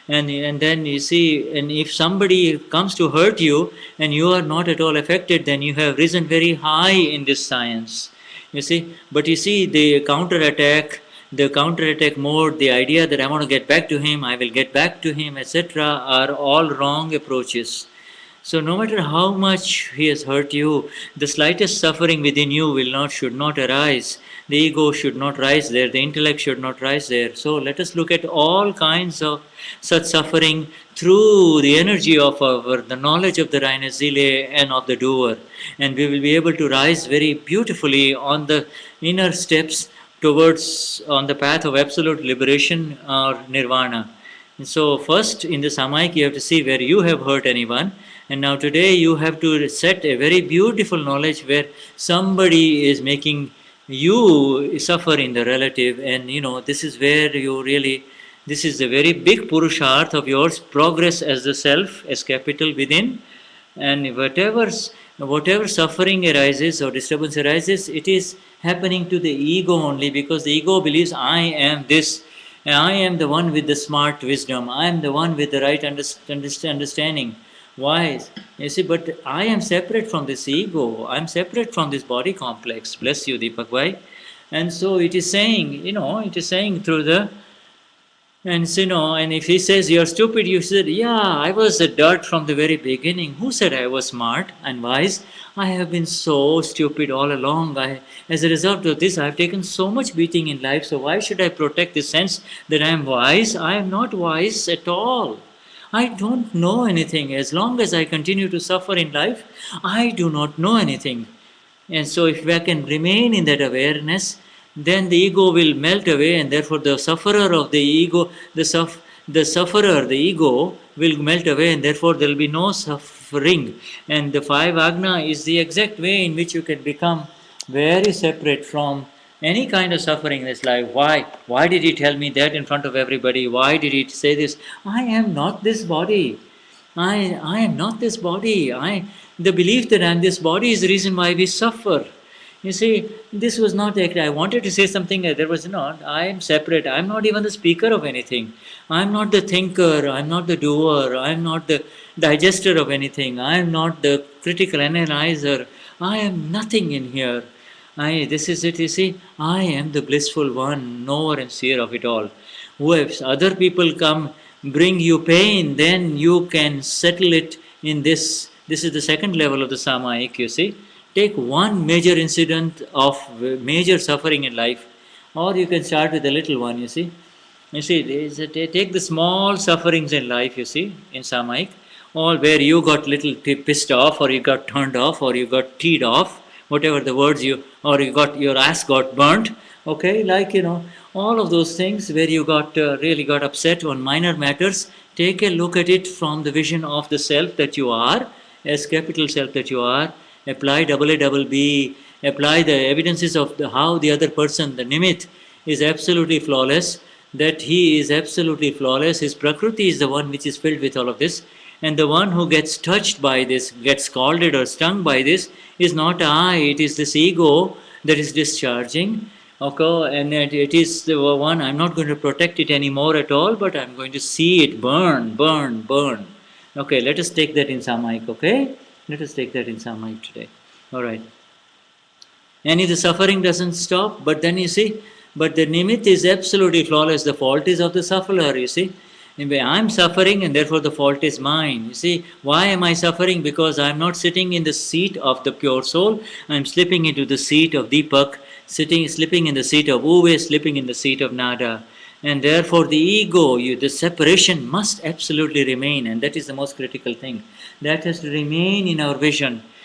And then you see, and if somebody comes to hurt you and you are not at all affected, then you have risen very high in this science. You see, but you see the counter attack mode, the idea that I want to get back to him, I will get back to him, etc., are all wrong approaches. So no matter how much he has hurt you, the slightest suffering within you should not arise. The ego should not rise there, the intellect should not rise there. So let us look at all kinds of such suffering through the energy of the knowledge of the Reine Zile and of the doer. And we will be able to rise very beautifully on the inner steps towards on the path of absolute liberation or nirvana. And so first in the Samayik you have to see where you have hurt anyone, and now today you have to set a very beautiful knowledge where somebody is making you suffer in the relative, and this is where you really, this is the very big purusharth of yours, progress as the self, as capital within, and whatever suffering arises or disturbance arises, it is happening to the ego only, because the ego believes I am this, I am the one with the smart wisdom, I am the one with the right understanding. Why? You see, but I am separate from this ego, I am separate from this body complex. Bless you, Deepakbhai. And so it is saying, it is saying through the, and and if he says you're stupid, you said, yeah, I was a dirt from the very beginning. Who said I was smart and wise? I have been so stupid all along. As a result of this, I have taken so much beating in life. So why should I protect the sense that I am wise? I am not wise at all. I don't know anything. As long as I continue to suffer in life, I do not know anything. And so if I can remain in that awareness, then the ego will melt away, and therefore the sufferer of the ego, the sufferer, the ego, will melt away, and therefore there will be no suffering. And the five agna is the exact way in which you can become very separate from any kind of suffering in this life. Why? Why did he tell me that in front of everybody? Why did he say this? I am not this body. I am not this body. The belief that I am this body is the reason why we suffer. You see, this was not the, I wanted to say something, there was not, I am separate, I am not even the speaker of anything. I am not the thinker, I am not the doer, I am not the digester of anything, I am not the critical analyzer, I am nothing in here. This is it, you see, I am the blissful one, knower and seer of it all. If other people come, bring you pain, then you can settle it in this. This is the second level of the Samayik, you see. Take one major incident of major suffering in life, or you can start with a little one, you see. You see, take the small sufferings in life, you see, in Samayik, all where you got little pissed off, or you got turned off, or you got teed off, whatever the words or you got, your ass got burnt, okay, like, all of those things where you got really got upset on minor matters. Take a look at it from the vision of the self that you are, as capital self that you are. Apply double A, double B, apply the evidences of how the other person, the nimit, is absolutely flawless, that he is absolutely flawless, his prakriti is the one which is filled with all of this, and the one who gets touched by this, gets scalded or stung by this, is not I, it is this ego that is discharging, okay, and it is the one, I'm not going to protect it anymore at all, but I'm going to see it burn, burn, burn. Okay, let us take that in Samayik, okay? Let us take that in Samayik today. All right. And if the suffering doesn't stop, but then you see, but the nimit is absolutely flawless. The fault is of the sufferer, you see. I'm suffering and therefore the fault is mine. You see, why am I suffering? Because I'm not sitting in the seat of the pure soul. I'm slipping into the seat of Deepak, slipping in the seat of Uve, slipping in the seat of Nada. And therefore the ego, the separation must absolutely remain, and that is the most critical thing. That has to remain in our vision.